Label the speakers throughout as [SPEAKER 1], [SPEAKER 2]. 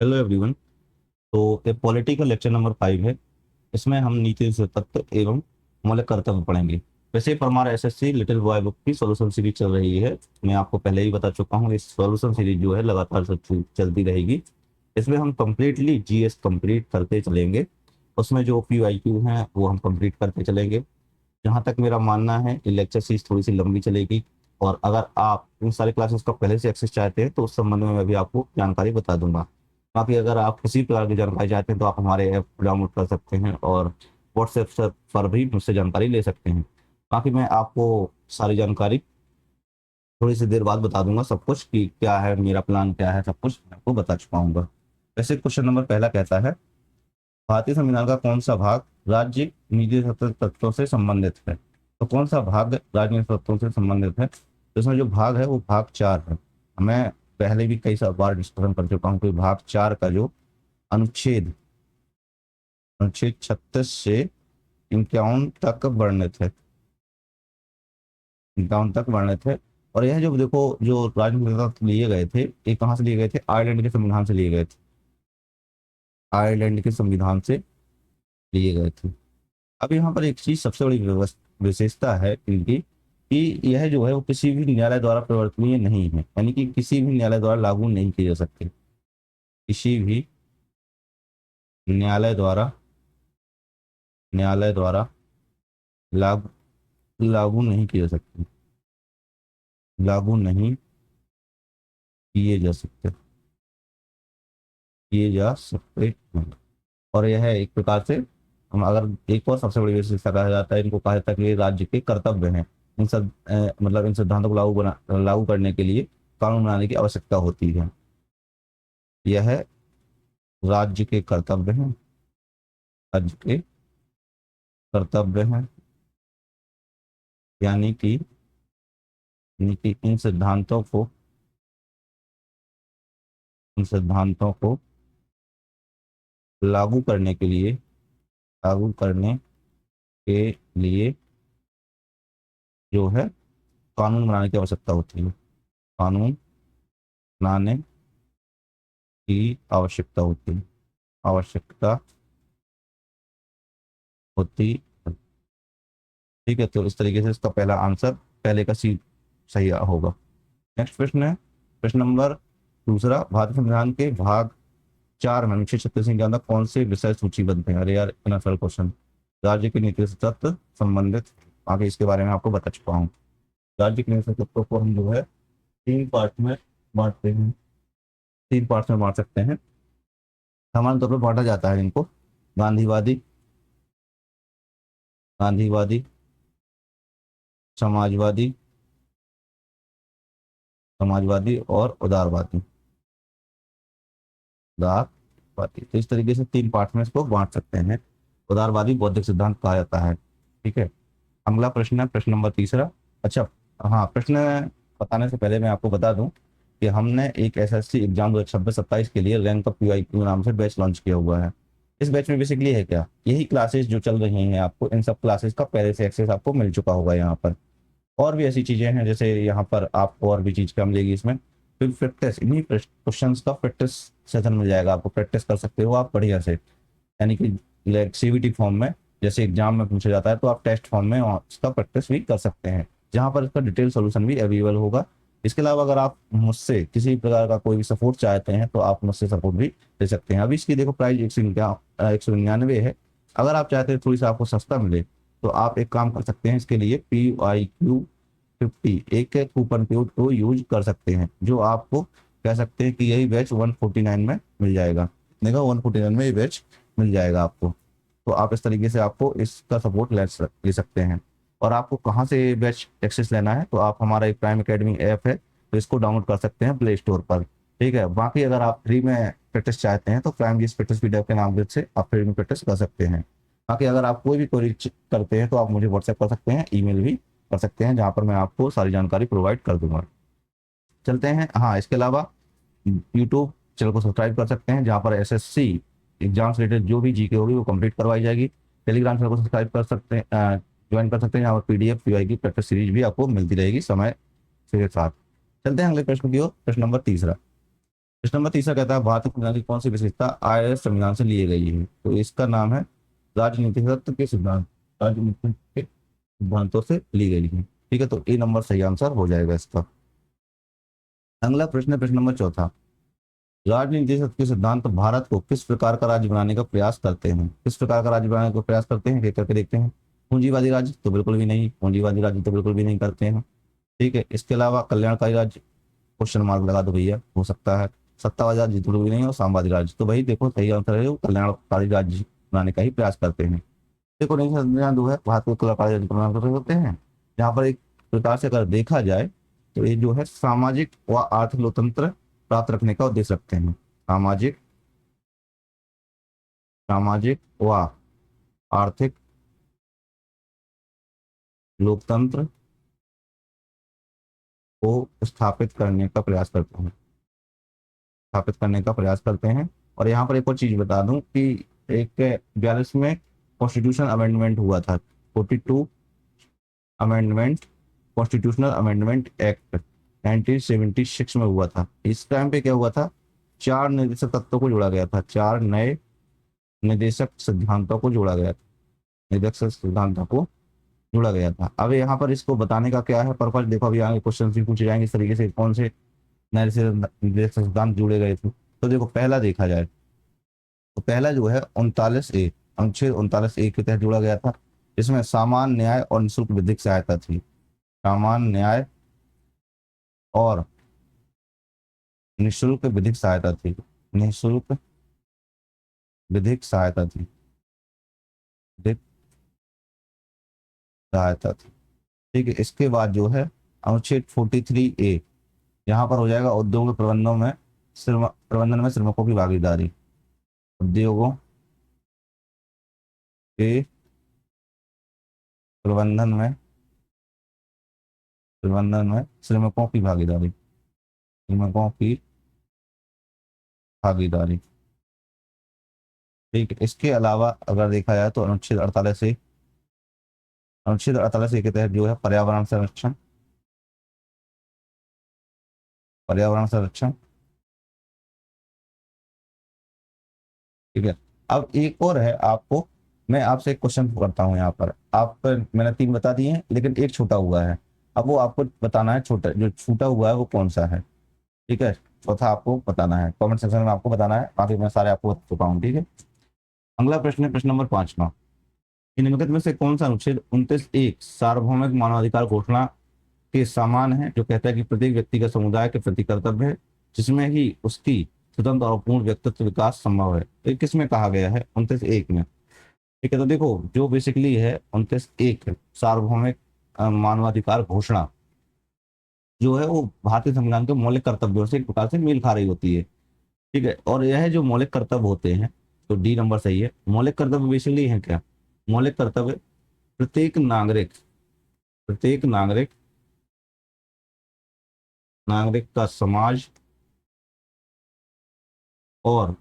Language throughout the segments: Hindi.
[SPEAKER 1] Hello everyone. तो ये पॉलिटी का लेक्चर नंबर 5 है। इसमें हम नीति से तत्व एवं मौलिक कर्तव्य पढ़ेंगे। वैसे Parmar SSC little boy book की सॉल्यूशन सीरीज चल रही है। मैं आपको पहले ही बता चुका हूँ, इस सॉल्यूशन सीरीज जो है लगातार चलती रहेगी। इसमें हम कंप्लीटली जीएस कंप्लीट करते चलेंगे। उसमें जो पीवाईक्यू हैं वो हम कंप्लीट करते चलेंगे। जहाँ तक मेरा मानना है ये लेक्चर सीरीज थोड़ी सी लंबी चलेगी। और अगर आप इन सारी क्लासेस का पहले से एक्सेस चाहते हैं तो उस संबंध में मैं भी आपको जानकारी बता दूंगा। बाकी अगर आप किसी प्रकार की जानकारी चाहते हैं तो आप हमारे ऐप डाउनलोड कर सकते हैं और व्हाट्सएप पर भी मुझसे जानकारी ले सकते हैं। बाकी मैं आपको सारी जानकारी थोड़ी सी देर बाद बता दूंगा, सब कुछ कि क्या है मेरा प्लान, क्या है, सब कुछ मैं आपको बता चुका हूँ। वैसे क्वेश्चन नंबर पहला कहता है, भारतीय संविधान का कौन सा भाग राज्य नीति तत्वों से संबंधित है। तो कौन सा भाग राजनीतिक तत्वों से संबंधित है, तो इसमें जो भाग है वो भाग 4 है। मैं पहले भी कई बार डिस्कशन कर चुका हूँ कि भाग 4 का जो अनुच्छेद अनुच्छेद 36 से 51 तक वर्णित है, 51 तक वर्णित है। और यह जो देखो, जो राजनीतिक तत्व लिए गए थे ये कहाँ से लिए गए थे, आयरलैंड के संविधान से लिए गए थे। आयरलैंड के संविधान से लिए गए थे। अब यहाँ पर एक चीज सबसे बड़ी विशेषता है इनकी, कि यह जो है वो किसी भी न्यायालय द्वारा परिवर्तनीय नहीं है, यानी कि किसी भी न्यायालय द्वारा लागू नहीं किए जा सकते। किसी भी न्यायालय द्वारा न्यायालय द्वारा लागू लागू नहीं किए जा सकते, लागू नहीं किए जा सकते, किए जा सकते हैं। और यह है एक प्रकार से, हम अगर एक और सबसे बड़ी विशेषता कहा जाता है, इनको कहा जाता है कि ये राज्य के कर्तव्य हैं। इन सब मतलब इन सिद्धांतों को लागू करने के लिए कानून बनाने की आवश्यकता होती है। यह राज्य के कर्तव्य हैं, राज्य के कर्तव्य हैं। यानी कि इन सिद्धांतों को लागू करने के लिए लागू करने के लिए जो है कानून बनाने की आवश्यकता होती है। कानून बनाने की आवश्यकता होती है। ठीक है, तो इस तरीके से इसका पहला आंसर, पहले का सी सही होगा। नेक्स्ट प्रश्न है, प्रश्न नंबर दूसरा, भारतीय संविधान के भाग 4 में अनुच्छेद 36 के अंदर कौन से विषय सूचीबद्ध हैं। अरे यार इतना सरल क्वेश्चन। राज्य के नीति से तत्व संबंधित, आगे इसके बारे में आपको बता चुका हूँ। राज्य के नीति तत्वों को हम जो है तीन पार्ट में बांटते हैं, 3 पार्ट में बांट सकते हैं। सामान्य तौर पर बांटा जाता है इनको गांधीवादी, गांधीवादी, समाजवादी, समाजवादी और उदारवादी, उदारवादी। तो इस तरीके से 3 पार्ट में इसको बांट सकते हैं। उदारवादी बौद्धिक सिद्धांत कहा जाता है। ठीक है, अगला प्रश्न है प्रश्न नंबर तीसरा। अच्छा, हाँ, प्रश्न बताने से पहले मैं आपको बता दूं कि हमने एक एसएससी एग्जाम 2026-27 के लिए रैंक अप पीवाईक्यू नाम से बैच लॉन्च किया हुआ है। इस बैच में बेसिकली है क्या, यही क्लासेस जो चल रही हैं आपको, इन सब क्लासेस का पहले से एक्सेस आपको मिल चुका होगा यहाँ पर। और भी ऐसी चीजें हैं, जैसे यहाँ पर आपको और भी चीज क्या मिलेगी इसमें, फिर प्रैक्टिस, इन्हीं क्वेश्चन का प्रैक्टिस सेशन मिल जाएगा आपको। प्रैक्टिस कर सकते हो आप बढ़िया से, यानी कि सीवीटी फॉर्म में जैसे एग्जाम में पूछा जाता है तो आप टेस्ट फॉर्म में इसका प्रैक्टिस भी कर सकते हैं, जहां पर इसका डिटेल सॉल्यूशन भी अवेलेबल होगा। इसके अलावा अगर आप मुझसे किसी प्रकार का कोई भी सपोर्ट चाहते हैं तो आप मुझसे सपोर्ट भी ले सकते हैं। अभी इसकी देखो प्राइस 199 है। अगर आप चाहते हैं थोड़ी सा आपको सस्ता मिले तो आप एक काम कर सकते हैं, इसके लिए PYQ50 एक कूपन कोड को यूज कर सकते हैं, जो आपको कह सकते हैं कि यही बैच 149 में मिल जाएगा। देखो 149 में ये बैच मिल जाएगा आपको। तो आप इस तरीके से आपको इसका सपोर्ट ले सकते हैं। और आपको कहाँ से बैच एक्सेस लेना है, तो आप हमारा एक प्राइम एकेडमी ऐप है तो इसको डाउनलोड कर सकते हैं प्ले स्टोर पर। ठीक है, बाकी अगर आप फ्री में प्रैक्टिस चाहते हैं तो प्राइम जीएस प्रैक्टिस पीडीएफ के नाम से आप फ्री में प्रैक्टिस कर सकते हैं। बाकी अगर आप कोई भी क्वेरी करते हैं तो आप मुझे व्हाट्सएप कर सकते हैं, ईमेल भी कर सकते हैं, जहाँ पर मैं आपको सारी जानकारी प्रोवाइड कर दूंगा। चलते हैं, हाँ, इसके अलावा यूट्यूब चैनल को सब्सक्राइब कर सकते हैं, जहाँ पर एसएससी एग्जाम से रिलेटेड जो भी जीके होगी वो कंप्लीट करवाई जाएगी। टेलीग्राम चैनल को सब्सक्राइब कर सकते हैं, ज्वाइन कर सकते हैं, यहाँ पर पीडीएफ पीवाई की प्रैक्टिस सीरीज भी आपको मिलती रहेगी समय के साथ। चलते हैं अगले प्रश्न की ओर, प्रश्न नंबर तीसरा। प्रश्न नंबर तीसरा कहता है भारतीय संविधान की कौन सी विशेषता आर्य संविधान से ली गई है? तो इसका नाम है राजनीतिक तत्व के सिद्धांत, राजनीतिक के सिद्धांतों से ली गई है। ठीक है, तो ए नंबर सही आंसर हो जाएगा इसका। अगला प्रश्न है प्रश्न नंबर चौथा, राजनीतिक तत्व के सिद्धांत भारत को किस प्रकार का राज्य बनाने का प्रयास करते हैं? किस प्रकार का राज्य बनाने का प्रयास करते हैं, करके देखते हैं। पूंजीवादी राज्य तो बिल्कुल भी नहीं, पूंजीवादी राज्य तो बिल्कुल भी नहीं करते हैं। ठीक है, इसके अलावा कल्याणकारी राज्य, क्वेश्चन मार्क लगा दो भैया, हो सकता है। सत्तावादी राज्य बिल्कुल भी नहीं, और साम्यवादी राज्य, तो भाई देखो सही आंसर है वो कल्याणकारी राज्य बनाने का ही प्रयास करते हैं। देखो नहीं संविधान जो है भारत को कल्याणकारी राज्य प्रदान करते होते हैं, जहाँ पर एक प्रकार से अगर देखा जाए तो ये जो है सामाजिक व आर्थिक लोकतंत्र प्राप्त रखने का उद्देश्य रखते हैं। सामाजिक सामाजिक व आर्थिक लोकतंत्र को स्थापित करने का प्रयास करते हैं, स्थापित करने का प्रयास करते हैं। और यहाँ पर एक और चीज बता दूं कि एक 42 में कॉन्स्टिट्यूशन अमेंडमेंट हुआ था, 42 अमेंडमेंट, कॉन्स्टिट्यूशनल अमेंडमेंट एक्ट 1976 में हुआ था। इस टाइम पे क्या हुआ था, 4 निर्देशक तत्वों को जोड़ा गया था, 4 नए निर्देशक सिद्धांतों को जोड़ा गया था, निर्देशक सिद्धांतों को जोड़ा गया था। अब यहाँ पर इसको बताने का क्या है पर्पज, देखो अभी आगे क्वेश्चन भी पूछे जाएंगे इस तरीके से, कौन से नए निर्देशक सिद्धांत जुड़े गए थे। तो देखो पहला देखा जाए तो पहला जो है 39A, अनुच्छेद 39A के तहत जोड़ा गया था, जिसमें सामान्य न्याय और निःशुल्क विधिक सहायता थी। सामान्य न्याय और निःशुल्क विधिक सहायता थी, निःशुल्क विधिक सहायता थी, विधिक सहायता थी। ठीक है, इसके बाद जो है अनुच्छेद 43A, यहाँ पर हो जाएगा उद्योग प्रबंधों में प्रबंधन में श्रमिकों की भागीदारी, उद्योगों के प्रबंधन में श्रमिकों की भागीदारी, श्रमिकों की भागीदारी। ठीक है, इसके अलावा अगर देखा जाए तो अनुच्छेद 48 के तहत जो है पर्यावरण संरक्षण, पर्यावरण संरक्षण। ठीक है, अब एक और है, आपको मैं आपसे एक क्वेश्चन करता हूँ यहाँ पर, आप मैंने 3 बता दिए हैं लेकिन एक छूटा हुआ है, अब वो आपको बताना है, छोटा जो छूटा हुआ है वो कौन सा है। ठीक है, चौथा आपको बताना है, कमेंट सेक्शन में आपको बताना है, बाकी मैं सारे आपको बता चुका हूँ। ठीक है, अगला प्रश्न है प्रश्न नंबर 5वां, निम्नलिखित में से कौन सा अनुच्छेद 29(1) सार्वभौमिक मानवाधिकार घोषणा के समान है, जो कहता है कि प्रत्येक व्यक्ति का समुदाय के प्रति कर्तव्य है जिसमें ही उसकी स्वतंत्र और पूर्ण व्यक्तित्व विकास संभव है। तो ये किसमें कहा गया है, 29(1) में। ठीक है, तो देखो जो बेसिकली है 29(1) सार्वभौमिक मानवाधिकार घोषणा जो है वो भारतीय संविधान के मौलिक कर्तव्यों से एक प्रकार से मेल खा रही होती है। ठीक है, और यह जो मौलिक कर्तव्य होते हैं, तो डी नंबर सही है। मौलिक कर्तव्य बेसिकली है क्या, मौलिक कर्तव्य प्रत्येक नागरिक, प्रत्येक नागरिक, नागरिक का समाज और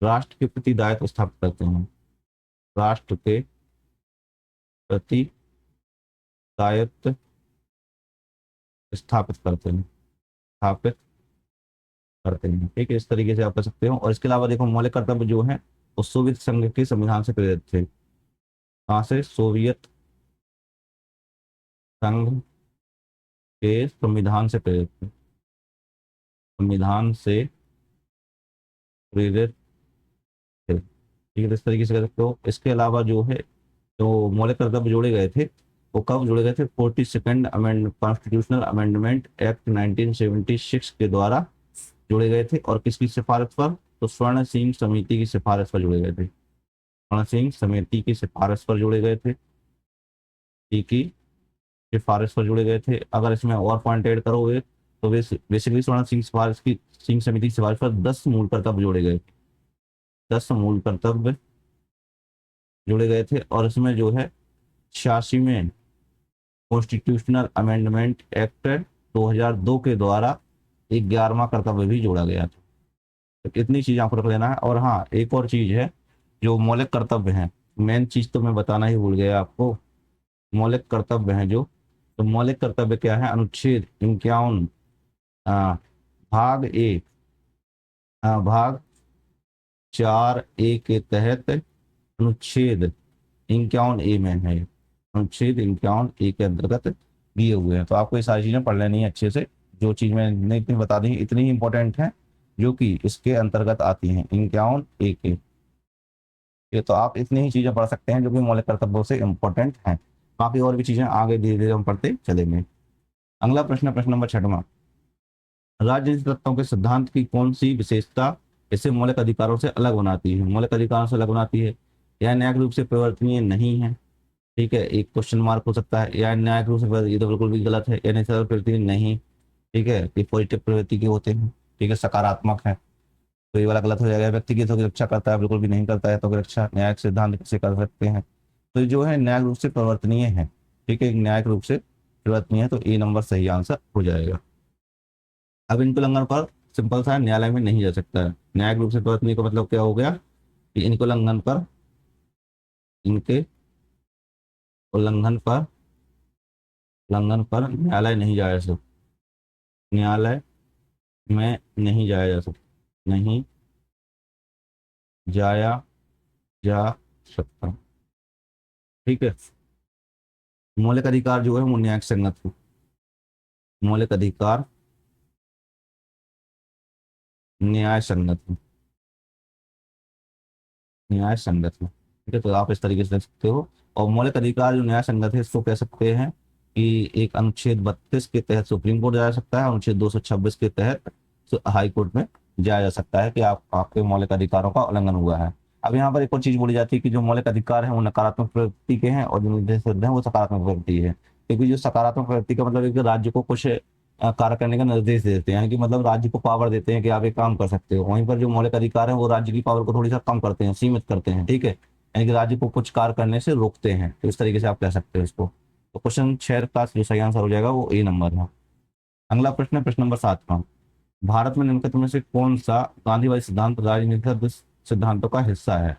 [SPEAKER 1] राष्ट्र के प्रति दायित्व स्थापित करते हैं, राष्ट्र के प्रति दायित्व स्थापित करते हैं, स्थापित करते हैं। ठीक है, इस तरीके से आप कर सकते हो। और इसके अलावा देखो मौलिक कर्तव्य जो है वो सोवियत संघ के संविधान से प्रेरित थे। कहाँ से, सोवियत संघ के संविधान से प्रेरित थे, संविधान से प्रेरित थे। ठीक है, तो इस तरीके से कर सकते हो। इसके अलावा जो है जो मौलिक कर्तव्य जोड़े गए थे वो कब जोड़े गए थे, 42nd amend constitutional amendment act 1976 के द्वारा जोड़े गए थे। और किसकी सिफारिश पर, तो स्वर्ण सिंह समिति की सिफारिश पर जोड़े गए थे, स्वर्ण सिंह समिति की सिफारिश पर जोड़े गए थे, ठीक ही सिफारिश पर जोड़े गए थे। अगर इसमें और पॉइंट ऐड करोगे तो बेसिकली स्वर्ण सिंह सिफारिश की, सिंह समिति की सिफारिश पर 10 मूल कर्तव्य जोड़े गए, 10 मूल कर्तव्य जोड़े गए थे। और इसमें जो है 86 में कॉन्स्टिट्यूशनल अमेंडमेंट एक्ट 2002 के द्वारा 11वां कर्तव्य भी जोड़ा गया था। तो इतनी चीज आपको रख लेना है। और हाँ एक और चीज है, जो मौलिक कर्तव्य है, मेन चीज तो मैं बताना ही भूल गया आपको, मौलिक कर्तव्य है जो, तो मौलिक कर्तव्य क्या है, अनुच्छेद 51 भाग 1 भाग 4A के तहत अनुच्छेद 51A में है, अनुच्छेद 51A के अंतर्गत दिए हुए हैं। तो आपको ये सारी चीजें पढ़ लेनी है अच्छे से। जो चीज मैंने इतनी बता दी इतनी ही इंपॉर्टेंट है जो कि इसके अंतर्गत आती हैं 51A के। ये तो आप इतनी ही चीजें पढ़ सकते हैं जो कि मौलिक कर्तव्यों से इंपॉर्टेंट हैं। बाकी और भी चीजें आगे धीरे धीरे हम पढ़ते चलेंगे। अगला प्रश्न, प्रश्न नंबर 6वां। राजनीतिक तत्वों के सिद्धांत की कौन सी विशेषता इसे मौलिक अधिकारों से अलग बनाती है? मौलिक अधिकारों से अलग बनाती है। यह न्यायिक रूप से परिवर्तनीय नहीं है। ठीक है, एक क्वेश्चन मार्क हो सकता है। या न्यायिक रूप से, ये तो बिल्कुल भी गलत है। या नेचुरल प्रवृत्ति नहीं। ठीक है, ये पॉजिटिव प्रवृत्ति के होते हैं। ठीक है, सकारात्मक है। तो ये वाला गलत हो जाएगा। व्यक्ति की हितों की रक्षा करता है, बिल्कुल भी नहीं करता है। तो रक्षा न्यायिक सिद्धांत से कर सकते हैं। तो ये जो है न्यायिक रूप से परिवर्तनीय है। ठीक है, न्यायिक रूप से परिवर्तनीय है, तो ए नंबर सही आंसर हो जाएगा। अब इनके उल्लंघन पर सिंपल सा न्यायालय में नहीं जा सकता है। न्यायिक रूप से परिवर्तनीय का मतलब क्या हो गया कि इनके उल्लंघन पर, इनके उल्लंघन पर, उल्लंघन पर न्यायालय नहीं जाया जा सकता। न्यायालय में नहीं जाया जा सकता, नहीं जाया जा सकता। ठीक है, मौलिक अधिकार जो है वो न्यायिक संगत है। मौलिक अधिकार न्याय संगत है, न्याय संगत है। ठीक है, तो आप इस तरीके से देख सकते हो। और मौलिक अधिकार जो न्याय संगत है इसको कह सकते हैं कि एक अनुच्छेद 32 के तहत सुप्रीम कोर्ट जाया जा सकता है, अनुच्छेद 226 के तहत हाई कोर्ट में जाया जा सकता है कि आपके मौलिक अधिकारों का उल्लंघन हुआ है। अब यहाँ पर एक और चीज बोली जाती है कि जो मौलिक अधिकार है वो नकारात्मक प्रवृत्ति के हैं और जो निर्देश है वो सकारात्मक प्रवृत्ति है। क्योंकि जो सकारात्मक प्रवृत्ति का मतलब है कि राज्य को कुछ कार्य करने का निर्देश देते हैं, यानी कि मतलब राज्य को पावर देते हैं कि आप एक काम कर सकते हो। वहीं पर जो मौलिक अधिकार है वो राज्य की पावर को थोड़ी सा कम करते हैं, सीमित करते हैं। ठीक है, यानी कि राज्य को कुछ कार्य करने से रोकते हैं। तो इस तरीके से आप कह सकते हो इसको। तो क्वेश्चन 6 का जो सही आंसर हो जाएगा वो ए नंबर है। अगला प्रश्न है प्रश्न नंबर 7। भारत में निम्नलिखित में से कौन सा गांधीवादी सिद्धांत राजनीतिक सिद्धांतों का हिस्सा है?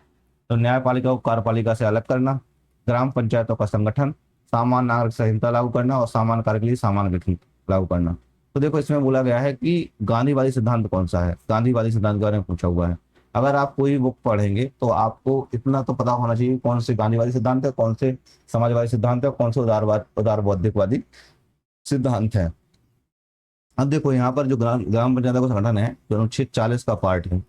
[SPEAKER 1] तो न्यायपालिका को कार्यपालिका से अलग करना, ग्राम पंचायतों का संगठन, सामान्य नागरिक संहिता लागू करना और सामान्य कार्य के लिए सामान्य विधि लागू करना। तो देखो इसमें बोला गया है कि गांधीवादी सिद्धांत कौन सा है। गांधीवादी सिद्धांत के बारे में पूछा हुआ है। अगर आप कोई बुक पढ़ेंगे तो आपको इतना तो पता होना चाहिए कौन से गांधीवादी सिद्धांत है, कौन से समाजवादी सिद्धांत है, कौन से उदार बौद्धिकवादी सिद्धांत है। अब देखो यहाँ पर जो ग्राम ग्राम पंचायत का संगठन है जो अनुच्छेद 40 का पार्ट है,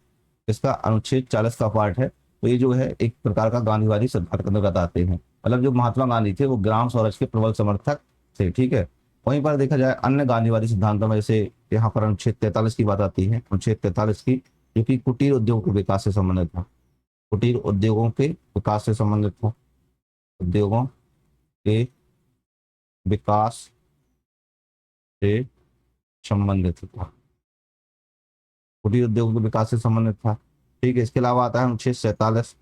[SPEAKER 1] इसका अनुच्छेद 40 का पार्ट है। तो ये जो है एक प्रकार का गांधीवादी सिद्धांत के अंतर्गत आते हैं। मतलब जो महात्मा गांधी थे वो ग्राम स्वराज के प्रबल समर्थक थे। ठीक है, वहीं पर देखा जाए अन्य गांधीवादी सिद्धांतों में जैसे यहाँ पर अनुच्छेद 43 की बात आती है। अनुच्छेद 43 की, जो कि कुटीर उद्योग के विकास से संबंधित था। कुटीर उद्योगों के विकास से संबंधित था। उद्योगों के विकास से संबंधित था। कुटीर उद्योग के विकास से संबंधित था। ठीक है, इसके अलावा आता है अनुच्छेद 47।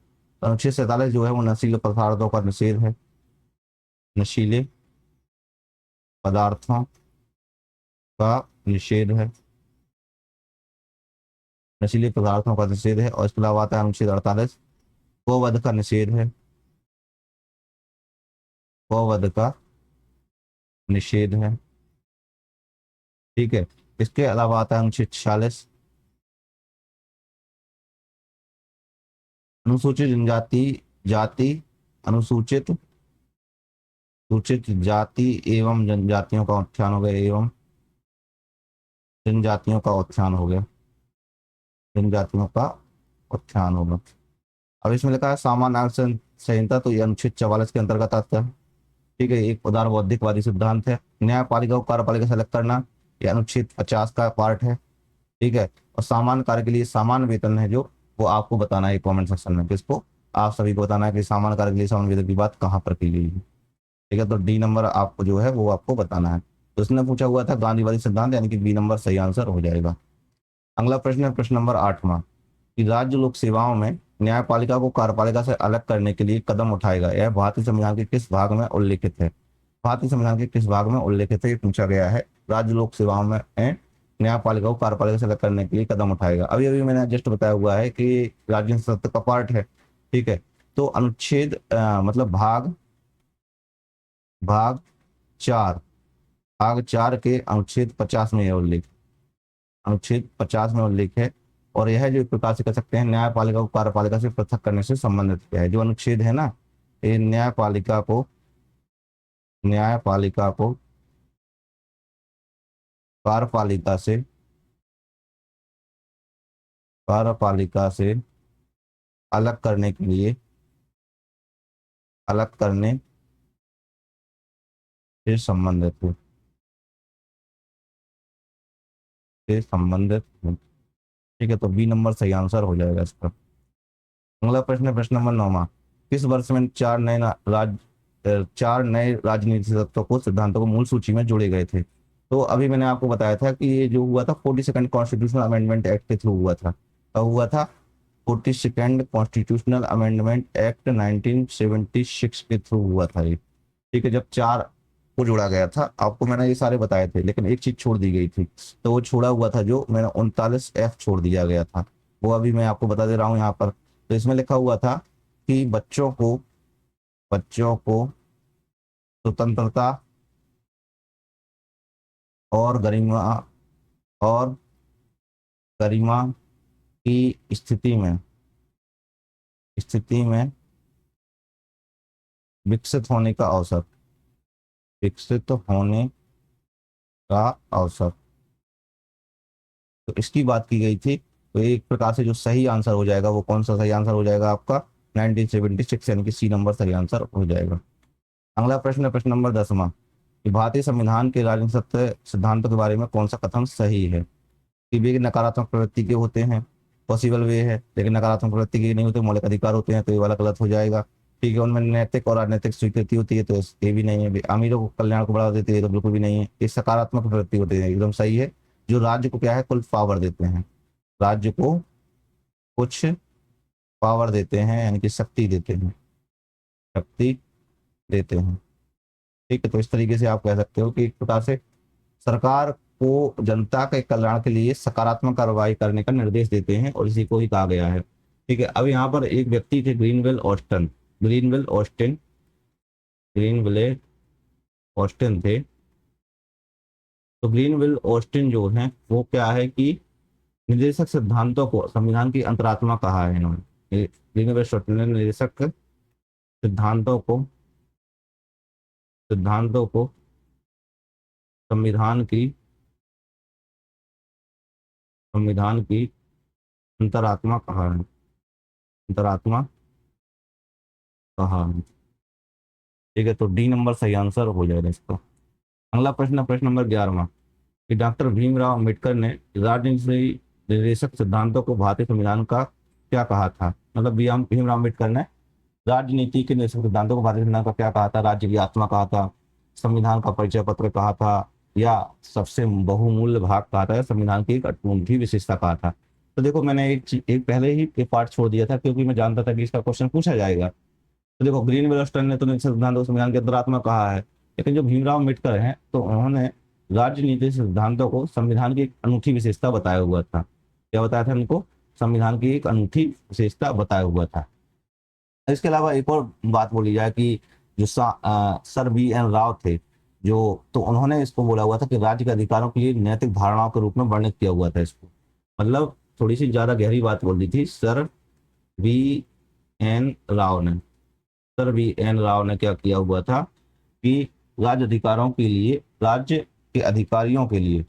[SPEAKER 1] अनुच्छेद 47 जो है वो नशीले पदार्थों का निषेध है। नशीले पदार्थों का निषेध है। नशीले पदार्थों का निषेध है। और इसके अलावा आता है अनुच्छेद 48, गोवध का निषेध है। गोवध का निषेध है। ठीक है, इसके अलावा आता है अनुच्छेद 46, अनुसूचित जनजाति जाति, अनुसूचित सूचित जाति एवं जनजातियों का उत्थान हो गया, एवं जनजातियों का उत्थान हो गया, जनजातियों का उत्थान होगा। अब इसमें लिखा है सामान्य नागरिक संहिता, तो ये अनुच्छेद 44 के अंतर्गत आता है। ठीक है, एक उदार बौद्धिकवादी सिद्धांत है। न्यायपालिका को कार्यपालिका से अलग करना, ये अनुच्छेद 50 का पार्ट है। ठीक है, और सामान्य कार्य के लिए सामान्य वेतन है जो वो आपको बताना है कमेंट सेक्शन में। किसको? आप सभी को बताना है कि सामान्य कार्य के लिए सामान्य वेतन की बात कहाँ पर की गई है। ठीक है, तो डी नंबर आपको जो है वो आपको बताना है। तो उसने पूछा हुआ था गांधीवादी सिद्धांत, यानी कि बी नंबर सही आंसर हो जाएगा। अगला प्रश्न है प्रश्न नंबर 8वां कि राज्य लोक सेवाओं में न्यायपालिका को कार्यपालिका से अलग करने के लिए कदम उठाएगा। यह भारतीय संविधान के किस भाग में उल्लेखित है? भारतीय संविधान के किस भाग में उल्लेखित है, ये पूछा गया है। राज्य लोक सेवाओं में न्यायपालिका को कार्यपालिका से अलग करने के लिए कदम उठाएगा। अभी अभी मैंने जस्ट बताया हुआ है कि राज्य सत्ता का पार्ट है। ठीक है, तो अनुच्छेद मतलब भाग भाग 4, भाग 4 के अनुच्छेद 50 में यह उल्लेख, अनुच्छेद 50 में उल्लेख है। और यह जो एक प्रकार से कह सकते हैं न्यायपालिका को कार्यपालिका से पृथक करने से संबंधित क्या है। जो अनुच्छेद है ना, ये न्यायपालिका को कार्यपालिका से अलग करने के लिए अलग करने से संबंधित है, ठीक है। तो बी नंबर सही आंसर हो जाएगा इसका। अगला प्रश्न है प्रश्न नंबर 9। किस वर्ष में चार नए राजनीतिक तत्वों को सिद्धांतों को मूल सूची में जोड़े गए थे। तो अभी मैंने आपको बताया था कि ये जो हुआ था 42nd कॉन्स्टिट्यूशनल अमेंडमेंट एक्ट के थ्रू हुआ था। कब हुआ था? 42nd कॉन्स्टिट्यूशनल अमेंडमेंट एक्ट 1976 के थ्रू हुआ था ये, ठीक है। जब चार को जोड़ा गया था, आपको मैंने ये सारे बताए थे, लेकिन एक चीज छोड़ दी गई थी। तो वो छोड़ा हुआ था जो मैंने 39F छोड़ दिया गया था, वो अभी मैं आपको बता दे रहा हूँ यहाँ पर। तो इसमें लिखा हुआ था कि बच्चों को स्वतंत्रता और और गरिमा की स्थिति में विकसित होने का अवसर, तो इसकी बात की गई थी। तो एक प्रकार से जो सही आंसर हो जाएगा वो कौन सा सही आंसर हो जाएगा आपका? 1976, यानी कि सी नंबर सही आंसर हो जाएगा। अगला प्रश्न है प्रश्न नंबर 10वां कि भारतीय संविधान के राजनीतिक सत्य सिद्धांतों के बारे में कौन सा कथन सही है। कि वे नकारात्मक प्रवृत्ति के होते हैं, पॉसिबल वे है, लेकिन नकारात्मक प्रवृत्ति के नहीं होते, मौलिक अधिकार होते हैं, तो ये वाला गलत हो जाएगा। ठीक है, उनमें नैतिक और अनैतिक स्वीकृति होती है, तो ये भी नहीं है। अमीरों को कल्याण को बढ़ावा देते हैं, तो बिल्कुल भी नहीं है। ये सकारात्मक प्रवृत्ति होते हैं, एकदम सही है। जो राज्य को क्या है, कुल पावर देते हैं, राज्य को कुछ पावर देते हैं, यानी कि शक्ति देते हैं। ठीक है, तो इस तरीके से आप कह सकते हो कि एक प्रकार से सरकार को जनता के कल्याण के लिए सकारात्मक कार्रवाई करने का निर्देश देते हैं, और इसी को ही कहा गया है। ठीक है, अब यहाँ पर एक व्यक्ति थे ग्रीनवेल ऑस्टिन थे। तो ग्रीनवेल ऑस्टिन जो है वो क्या है कि निर्देशक सिद्धांतों को संविधान की अंतरात्मा कहा है इन्होंने। ग्रीनवेल ऑस्टिन ने निर्देशक सिद्धांतों को संविधान की अंतरात्मा कहा है, ठीक है। तो डी नंबर सही आंसर हो जाएगा इसका। अगला प्रश्न प्रश्न नंबर 11वां कि डॉक्टर भीमराव अम्बेडकर ने राजनीति निर्देशक सिद्धांतों को भारतीय संविधान का क्या कहा था। मतलब भीमराव अम्बेडकर ने राजनीति के निर्देशक सिद्धांतों को भारतीय संविधान का क्या कहा था? राज्य की आत्मा कहा था, संविधान का परिचय पत्र कहा था, या सबसे बहुमूल्य भाग कहा था, या संविधान की एक अनूठी विशेषता कहा था। तो देखो, मैंने एक पहले ही एक पार्ट छोड़ दिया था, क्योंकि मैं जानता था कि इसका क्वेश्चन पूछा जाएगा। तो देखो, ग्रीनवेल ऑस्टिन ने तो निर्देशक सिद्धांतों को संविधान की अंतरात्मा कहा है, लेकिन जो भीमराव अम्बेडकर हैं तो उन्होंने राजनीतिक सिद्धांतों को संविधान की एक अनूठी विशेषता बताया हुआ था। क्या बताया था उनको? संविधान की एक अनूठी विशेषता बताया हुआ था। इसके अलावा एक और बात बोली जाए कि जो सर BN राव थे, जो तो उन्होंने इसको बोला हुआ था कि राज्य के अधिकारों के लिए नैतिक धारणाओं के रूप में वर्णित किया हुआ था इसको। मतलब थोड़ी सी ज्यादा गहरी बात बोल दी थी BN राव ने। BN राव ने क्या किया हुआ था कि राज्य के अधिकारियों के लिए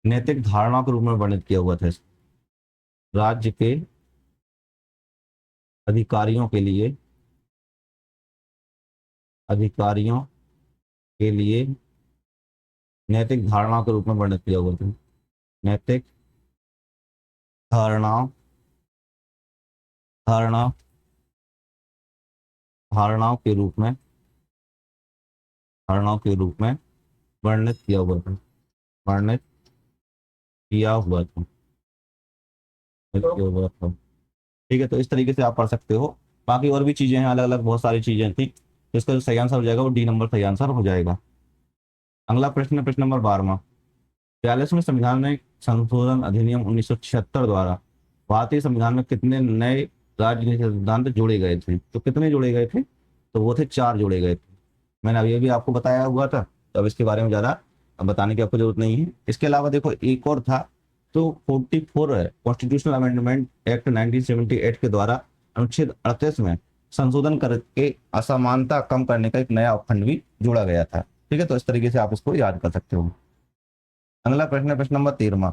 [SPEAKER 1] नैतिक धारणाओं के रूप में वर्णित किया हुआ था इसको। राज्य के अधिकारियों के लिए नैतिक धारणाओं के रूप में वर्णित किया हुआ था। नैतिक धारणाओं के रूप में वर्णित किया हुआ था। ठीक है, तो इस तरीके से आप पढ़ सकते हो। बाकी और भी चीजें हैं, अलग अलग बहुत सारी चीजें थी। तो इसका जो सही आंसर हो जाएगा वो डी नंबर सही आंसर हो जाएगा। अगला प्रश्न है प्रश्न नंबर 12वां। 42वें संविधान में संशोधन अधिनियम 1976 द्वारा भारतीय संविधान में कितने नए राजनीतिक सिद्धांत जोड़े गए थे? तो कितने जोड़े गए थे? तो वो थे 4 जोड़े गए थे। मैंने अभी अभी आपको बताया हुआ था, तो अब इसके बारे में ज्यादा बताने की आपको जरूरत नहीं है। इसके अलावा देखो, एक और था तो 44 है कॉन्स्टिट्यूशनल अमेंडमेंट एक्ट 1978 के द्वारा अनुच्छेद 38 में संशोधन करके असमानता कम करने का एक नया खंड भी जोड़ा गया था। ठीक है, तो इस तरीके से आप इसको याद कर सकते हो। अगला प्रश्न है प्रश्न नंबर 13वां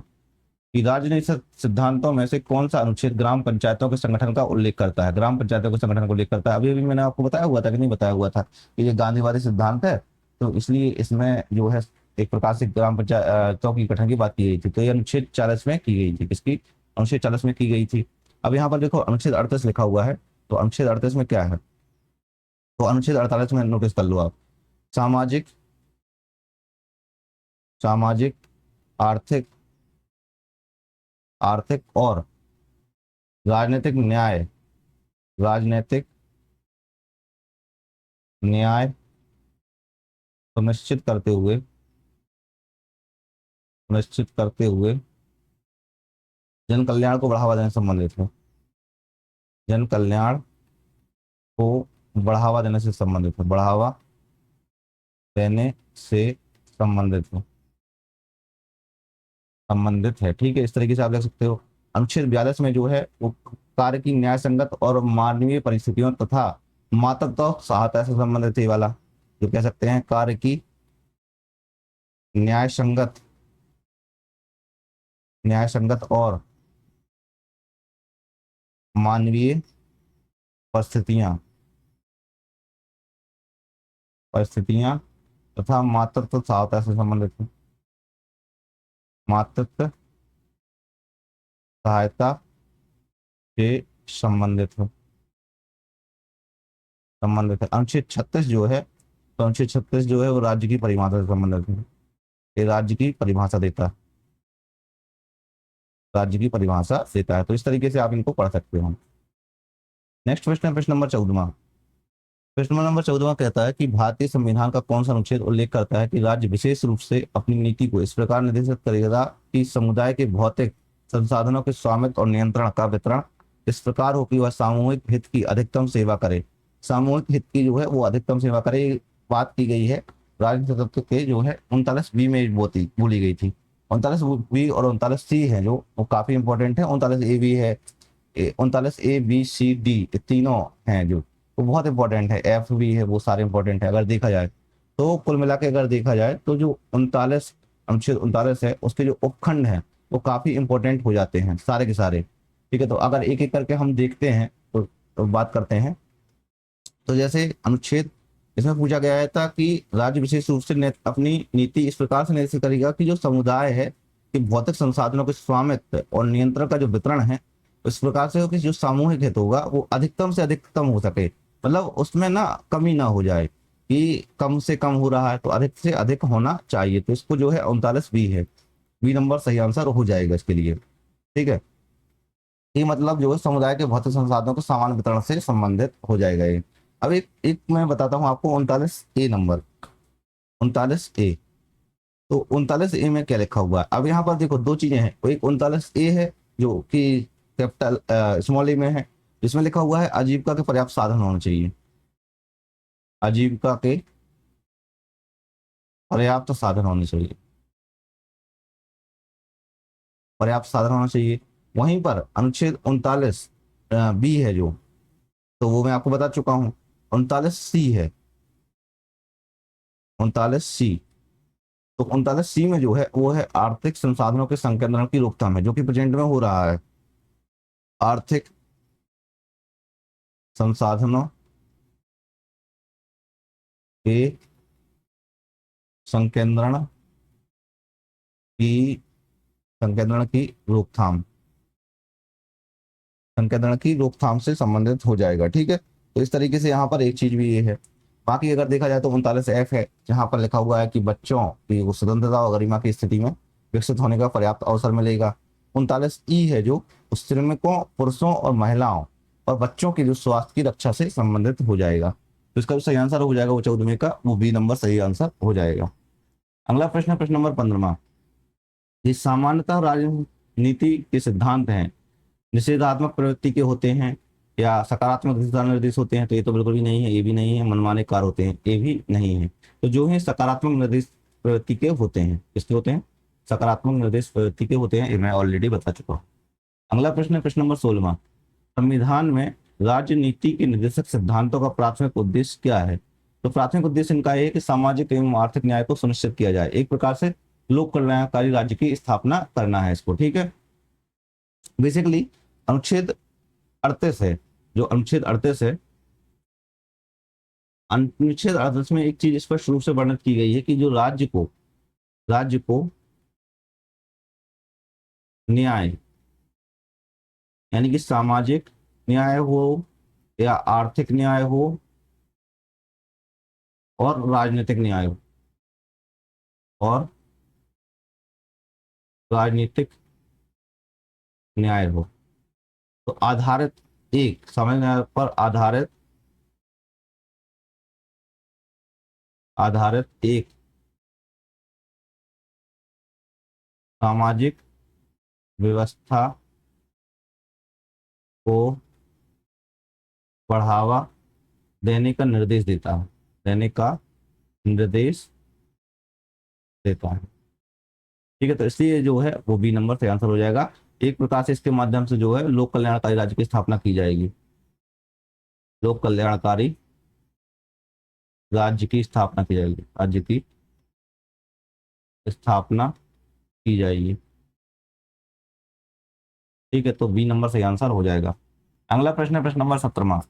[SPEAKER 1] कि राजनीतिक सिद्धांतों में से कौन सा अनुच्छेद ग्राम पंचायतों के संगठन का उल्लेख करता है। ग्राम पंचायतों के संगठन का उल्लेख करता है। अभी अभी मैंने आपको बताया हुआ था कि नहीं बताया हुआ था कि ये गांधीवादी सिद्धांत है, तो इसलिए इसमें जो है एक प्रकार से ग्राम पंचायतों की गठन की बात की गई थी। तो ये अनुच्छेद 40 में की गई थी। किसकी? अनुच्छेद 40 में की गई थी। अब यहाँ पर देखो अनुच्छेद 38 लिखा हुआ है, तो अनुच्छेद 38 में क्या है? तो अनुच्छेद 48 में नोटिस कर लो आप, सामाजिक सामाजिक आर्थिक आर्थिक और राजनीतिक न्याय राजनीतिक न्याय सुनिश्चित करते हुए जन कल्याण को बढ़ावा देने से संबंधित है। जन कल्याण को बढ़ावा देने से संबंधित है। बढ़ावा देने से संबंधित है। ठीक है, इस तरीके से आप देख सकते हो। अनुच्छेद 42 में जो है वो कार्य की न्याय संगत और मानवीय परिस्थितियों तथा मातृत्व सहायता से संबंधित है। ये वाला जो कह सकते हैं कार्य की न्याय संगत और मानवीय परिस्थितियां तथा मातृत्व सहायता से संबंधित है। मातृत्व सहायता से संबंधित है। अनुच्छेद 36 जो है, तो अनुच्छेद 36 जो है वो राज्य की परिभाषा से संबंधित है। ये राज्य की परिभाषा देता है। तो इस तरीके से आप इनको पढ़ सकते हो। नेक्स्ट प्रश्न है प्रश्न नंबर 14वां। प्रश्न नंबर 14वां कहता है कि भारतीय संविधान का कौन सा अनुच्छेद उल्लेख करता है कि राज्य विशेष रूप से अपनी नीति को इस प्रकार निर्देशित करेगा कि समुदाय के भौतिक संसाधनों के स्वामित्व और नियंत्रण का वितरण इस प्रकार हो कि वह सामूहिक हित की अधिकतम सेवा करे। सामूहिक हित की जो है वो अधिकतम सेवा करे, ये बात की गई है राजनीतिक तत्व के जो है 39B में बोली गई थी। 39B और 39C है जो वो काफी इंपॉर्टेंट है। 39A भी है, 39A B C D तीनों हैं जो वो बहुत इंपॉर्टेंट है। F भी है, वो सारे इंपॉर्टेंट है। अगर देखा जाए तो कुल मिला के अगर देखा जाए तो जो 39 अनुच्छेद 39 है उसके जो उपखंड हैं वो काफी इंपॉर्टेंट हो जाते हैं सारे के सारे। ठीक है, तो अगर एक एक करके हम देखते हैं तो बात करते हैं। तो जैसे अनुच्छेद इसमें पूछा गया था कि राज्य विशेष रूप से अपनी नीति इस प्रकार से निर्देशित करेगा कि जो समुदाय है कि भौतिक संसाधनों के स्वामित्व और नियंत्रण का जो वितरण है इस प्रकार से हो कि जो सामूहिक हित होगा वो अधिकतम से अधिकतम हो सके। मतलब उसमें ना कमी ना हो जाए कि कम से कम हो रहा है तो अधिक से अधिक होना चाहिए। तो इसको जो है 39B है, बी नंबर सही आंसर हो जाएगा इसके लिए। ठीक है, ये मतलब जो है समुदाय के भौतिक संसाधनों के समान वितरण से संबंधित हो जाएगा ये। अब एक मैं बताता हूँ आपको 39A नंबर 39A। तो 39A में क्या लिखा हुआ है? अब यहाँ पर देखो दो चीजें हैं। एक 39A है जो कि कैपिटल स्मॉल ए में है, जिसमें लिखा हुआ है आजीविका के पर्याप्त साधन होने चाहिए। आजीविका के पर्याप्त साधन होने चाहिए, वहीं पर अनुच्छेद 39B है जो, तो वो मैं आपको बता चुका हूं। 39C है, 39C। तो 39C में जो है वो है आर्थिक संसाधनों के संकेंद्रण की रोकथाम है, जो कि प्रेजेंट में हो रहा है। आर्थिक संसाधनों के संकेंद्रण की रोकथाम से संबंधित हो जाएगा। ठीक है, तो इस तरीके से यहाँ पर एक चीज भी ये है। बाकी अगर देखा जाए तो 39F है जहाँ पर लिखा हुआ है कि बच्चों की स्वतंत्रता और गरिमा की स्थिति में विकसित होने का पर्याप्त अवसर मिलेगा। 39E है जो श्रमिकों, पुरुषों और महिलाओं और बच्चों के जो स्वास्थ्य की रक्षा से संबंधित हो जाएगा। तो इसका जो सही आंसर हो जाएगा वो 14वें का वो बी नंबर सही आंसर हो जाएगा। अगला प्रश्न, प्रश्न नंबर 15वां। ये सामान्यतः राजनीति के सिद्धांत हैं निषेधात्मक प्रवृत्ति के होते हैं या सकारात्मक दिशा निर्देश होते हैं? तो ये तो बिल्कुल भी नहीं है, ये भी नहीं है। मनमाने कार्य होते हैं, ये भी नहीं है। तो जो है सकारात्मक निर्देश प्रवृत्ति के होते हैं। किसके होते हैं? सकारात्मक निर्देश प्रवृत्ति के होते हैं, ये मैं ऑलरेडी बता चुका हूँ। अगला प्रश्न है प्रश्न नंबर 16। संविधान में राजनीति के निर्देशक सिद्धांतों का प्राथमिक उद्देश्य क्या है? तो प्राथमिक उद्देश्य इनका ये है कि सामाजिक एवं आर्थिक न्याय को सुनिश्चित किया जाए, एक प्रकार से लोक कल्याणकारी राज्य की स्थापना करना है इसको, ठीक है। बेसिकली अनुच्छेद 38 है, जो अनुच्छेद 38 है, अनुच्छेद 38 में एक चीज स्पष्ट रूप से वर्णित की गई है कि जो राज्य को न्याय, यानी कि सामाजिक न्याय हो या आर्थिक न्याय हो और राजनीतिक न्याय हो, और राजनीतिक न्याय हो, तो आधारित एक सामाजिक न्याय पर आधारित एक सामाजिक व्यवस्था को बढ़ावा देने का निर्देश देता है, ठीक है। तो इसलिए जो है वो बी नंबर से आंसर हो जाएगा। एक प्रकार से इसके माध्यम से जो है लोक कल्याणकारी राज्य की स्थापना की जाएगी, लोक कल्याणकारी राज्य की स्थापना की जाएगी, राज्य की स्थापना की जाएगी, ठीक है। तो बी नंबर से आंसर हो जाएगा। अगला प्रश्न है प्रश्न नंबर 17।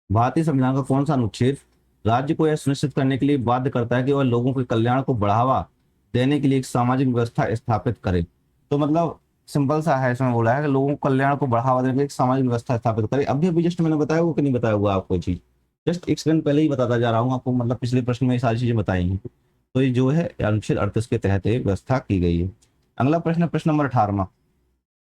[SPEAKER 1] भारतीय संविधान का कौन सा अनुच्छेद राज्य को यह सुनिश्चित करने के लिए बाध्य करता है कि वह लोगों के कल्याण को बढ़ावा देने के लिए एक सामाजिक व्यवस्था स्थापित करे? तो मतलब सिंपल सा है, इसमें बोला है कि लोगों को कल्याण को बढ़ावा देने के लिए एक सामाजिक व्यवस्था स्थापित करे। अभी अभी जस्ट मैंने बताया हुआ कि नहीं बताया हुआ आपको चीज, जस्ट एक सेकंड पहले ही बताता जा रहा हूँ आपको, मतलब पिछले प्रश्न में ये सारी चीजें बताई हैं। तो ये जो है अनुच्छेद 38 के तहत ये व्यवस्था की गई है। अगला प्रश्न है प्रश्न नंबर 18।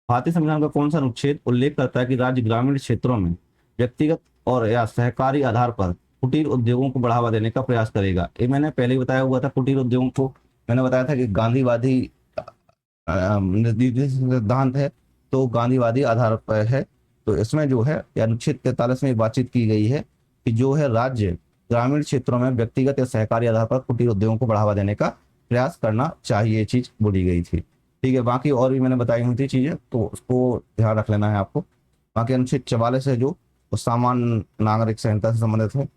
[SPEAKER 1] भारतीय संविधान का कौन सा अनुच्छेद उल्लेख करता है कि राज्य ग्रामीण क्षेत्रों में व्यक्तिगत और या सहकारी आधार पर कुटीर उद्योगों को बढ़ावा देने का प्रयास करेगा? ये मैंने पहले ही बताया हुआ था। कुटीर उद्योगों को मैंने बताया था कि गांधीवादी सिद्धांत है, तो गांधीवादी आधार पर है। तो इसमें जो है अनुच्छेद 43 में बातचीत की गई है कि जो है राज्य ग्रामीण क्षेत्रों में व्यक्तिगत या सहकारी आधार पर कुटीर उद्योगों को बढ़ावा देने का प्रयास करना चाहिए, चीज बोली गई थी, ठीक है। बाकी और भी मैंने बताई हुई थी चीजें, तो उसको ध्यान रख लेना है आपको। बाकी अनुच्छेद 44 है जो वो सामान्य नागरिक संहिता से संबंधित है,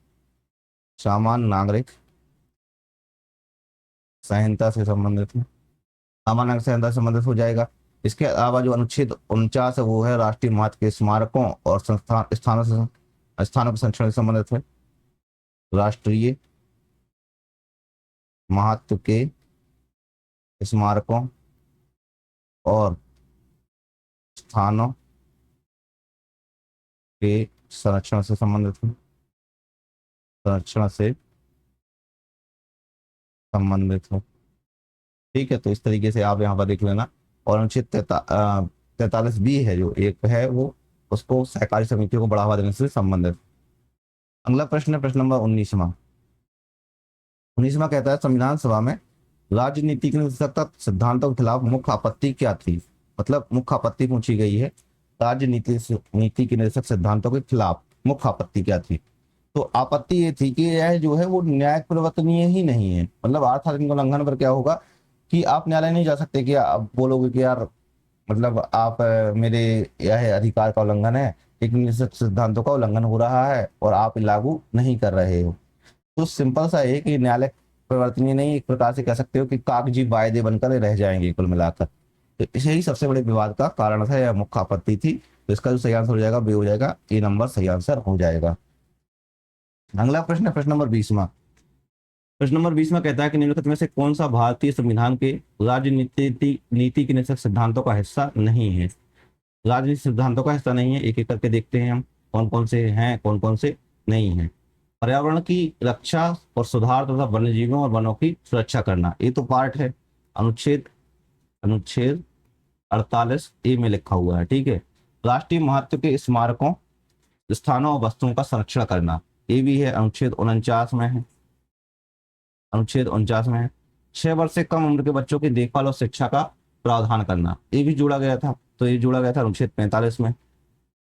[SPEAKER 1] सामान्य नागरिक संहिता से संबंधित है, सामान्य नागरिक संहिता से संबंधित हो जाएगा। इसके अलावा जो अनुच्छेद 49 है वो है राष्ट्रीय महत्व के स्मारकों और स्थानों के संरक्षण से संबंधित है, राष्ट्रीय महत्व के स्मारकों और स्थानों के संरक्षण से संबंधित है, संरक्षण से संबंधित है, ठीक है। तो इस तरीके से आप यहाँ पर देख लेना। और अनुच्छेद 43B है जो एक है वो उसको सहकारी समितियों को बढ़ावा देने से संबंधित। अगला प्रश्न है प्रश्न नंबर 19वां। 19वां कहता है संविधान सभा में राजनीति के निर्देशक सिद्धांतों के खिलाफ मुख्य आपत्ति क्या थी? मतलब मुख्य आपत्ति पूछी गई है, नीति के निर्देशक सिद्धांतों के खिलाफ मुख्य आपत्ति क्या थी? तो आपत्ति ये थी कि यह जो है वो न्याय परिवर्तनीय ही नहीं है। मतलब आर्थिक उल्लंघन पर क्या होगा कि आप न्यायालय नहीं जा सकते कि आप बोलोगे कि यार मतलब आप मेरे यह अधिकार का उल्लंघन है, लेकिन निर्देशक सिद्धांतों का उल्लंघन हो रहा है और आप लागू नहीं कर रहे हो। तो सिंपल सा है कि न्यायालय परिवर्तनीय नहीं, एक प्रकार से कह सकते हो कि कागजी वायदे बनकर रह जाएंगे कुल मिलाकर। तो यही सबसे बड़े विवाद का कारण था या मुख्य आपत्ति थी। तो इसका जो सही आंसर हो जाएगा बी हो जाएगा, ए नंबर सही आंसर हो जाएगा। अगला प्रश्न है प्रश्न नंबर 20वां। प्रश्न नंबर 20वां कहता है कि निम्नलिखित में से कौन सा भारतीय संविधान के नीति के निर्देशक सिद्धांतों का हिस्सा नहीं है? राजनीतिक सिद्धांतों का हिस्सा नहीं है, एक एक करके देखते हैं हम कौन कौन से हैं कौन कौन से नहीं हैं। पर्यावरण की रक्षा और सुधार तथा वन्य जीवों और वनों की सुरक्षा करना, ये तो पार्ट है, अनुच्छेद 48A में लिखा हुआ है, ठीक है। राष्ट्रीय महत्व के स्मारकों स्थानों और वस्तुओं का संरक्षण करना, ये भी है, अनुच्छेद 49 में है, अनुच्छेद 49 में है। 6 वर्ष से कम उम्र के बच्चों की देखभाल और शिक्षा का प्रावधान करना, ये भी जोड़ा गया था। तो ये जोड़ा गया था अनुच्छेद 45 में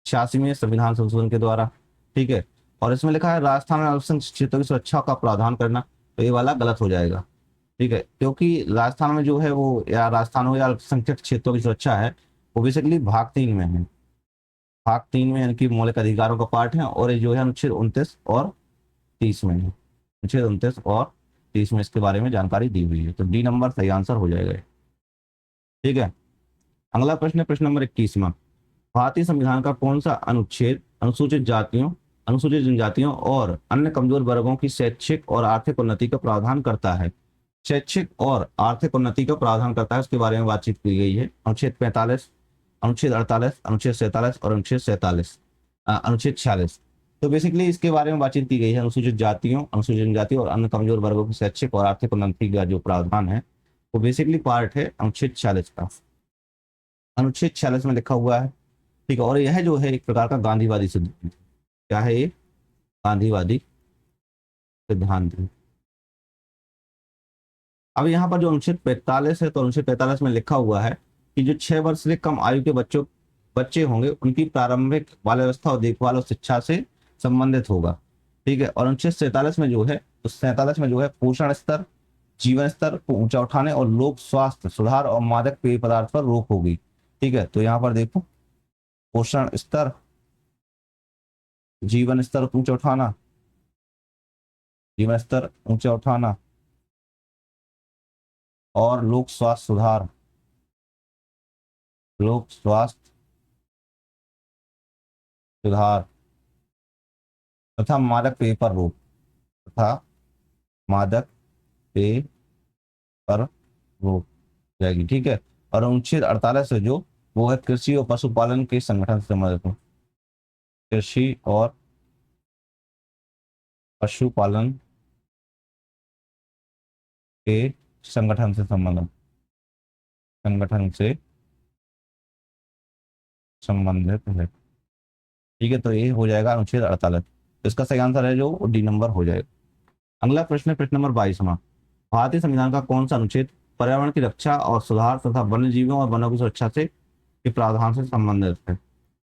[SPEAKER 1] 86वें संविधान संशोधन के द्वारा, ठीक है। और इसमें लिखा है राजस्थान में अल्पसंख्यक क्षेत्रों की सुरक्षा का प्रावधान करना, तो ये वाला गलत हो जाएगा। ठीक है, क्योंकि राजस्थान में जो है वो, या राजस्थान हो या अल्पसंख्यक क्षेत्रों की सुरक्षा है, वो बेसिकली भाग 3 में है। भाग 3 में इनकी मौलिक अधिकारों का पार्ट है, और ये जो है अनुच्छेद 29 और 30 में है। अनुच्छेद 29 और 30 में इसके बारे में जानकारी दी हुई है, तो डी नंबर सही आंसर हो जाएगा ये। ठीक है, अगला प्रश्न है प्रश्न नंबर 21वां। भारतीय संविधान का कौन सा अनुच्छेद अनुसूचित जातियों, अनुसूचित जनजातियों और अन्य कमजोर वर्गों की शैक्षिक और आर्थिक उन्नति का प्रावधान करता है? शैक्षिक और आर्थिक उन्नति का प्रावधान करता है, उसके बारे में बातचीत की गई है। अनुच्छेद 45, अनुच्छेद 48, अनुच्छेद 47 और अनुच्छेद 47, अनुच्छेद 46। तो बेसिकली इसके बारे में बातचीत की गई है। अनुसूचित जातियों, अनुसूचित जनजाति और अन्य कमजोर वर्गों की शैक्षिक और आर्थिक उन्नति का जो प्रावधान है, वो बेसिकली पार्ट है अनुच्छेद 46 का। अनुच्छेद 46 में लिखा हुआ है। ठीक है, और यह जो है एक प्रकार का गांधीवादी सिद्धांत है। क्या है ये? गांधीवादी सिद्धांत है। अब यहाँ पर जो अनुच्छेद 45 है, तो अनुच्छेद 45 में लिखा हुआ है कि जो 6 वर्ष से कम आयु के बच्चे होंगे, उनकी प्रारंभिक बाल व्यवस्था और देखभाल और शिक्षा से संबंधित होगा। ठीक है, और अनुच्छेद 47 में जो है, तो 47 में जो है पोषण स्तर, जीवन स्तर को ऊंचा उठाने और लोक स्वास्थ्य सुधार और मादक पेय पदार्थ पर रोक होगी। ठीक है, तो यहाँ पर देखो, पोषण स्तर, जीवन स्तर ऊंचा उठाना, जीवन स्तर ऊंचा उठाना और लोक स्वास्थ्य सुधार, लोक स्वास्थ्य सुधार तथा मादक पेय पर रोक, तथा मादक पेय पर रोक जाएगी। ठीक है, और अनुच्छेद 48 है जो, वो है कृषि और पशुपालन के संगठन से संबंधित है। कृषि और पशुपालन के संगठन से संबंधित, संगठन से संबंधित है। ठीक है, तो ये हो जाएगा अनुच्छेद 48। इसका सही आंसर है जो डी नंबर हो जाएगा। अगला प्रश्न है प्रश्न नंबर 22वां। भारतीय संविधान का कौन सा अनुच्छेद पर्यावरण की रक्षा और सुधार तथा वन्य जीवों और वनों की सुरक्षा से के प्रावधान से संबंधित है?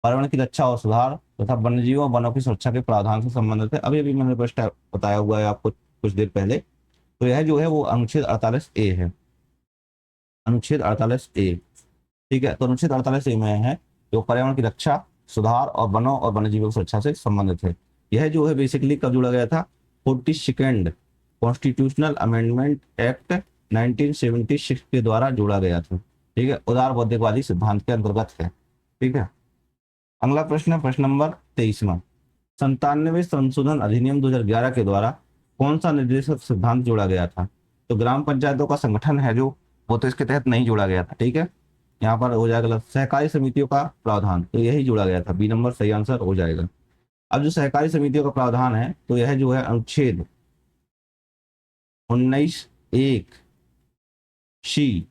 [SPEAKER 1] पर्यावरण की रक्षा और सुधार तथा वन्य जीवों और वनों की सुरक्षा के प्रावधान से संबंधित है। अभी अभी मैंने प्रश्न बताया हुआ है आपको कुछ देर पहले। तो यह जो है वो अनुच्छेद 48A है। अनुच्छेद 48A। ठीक है, तो अनुच्छेद 48A में है जो पर्यावरण की रक्षा, सुधार और वनों और वन्यजीवों की सुरक्षा से संबंधित है। यह जो है बेसिकली कब जोड़ा गया था? 42nd कॉन्स्टिट्यूशनल अमेंडमेंट एक्ट 1976 के द्वारा जोड़ा गया था। ठीक है, उदार बौद्धिकवादी सिद्धांत के अंतर्गत है। ठीक है, अगला प्रश्न है प्रश्न नंबर 23वां। 97वें संशोधन अधिनियम 2011 के द्वारा कौन सा निर्देशक सिद्धांत जोड़ा गया था? तो ग्राम पंचायतों का संगठन है जो, वो तो इसके तहत नहीं जोड़ा गया था। ठीक है, यहाँ पर हो जाएगा सहकारी समितियों का प्रावधान, तो यही जोड़ा गया था। बी नंबर सही आंसर हो जाएगा। अब जो सहकारी समितियों का प्रावधान है, तो यह जो है अनुच्छेद 19(1) शी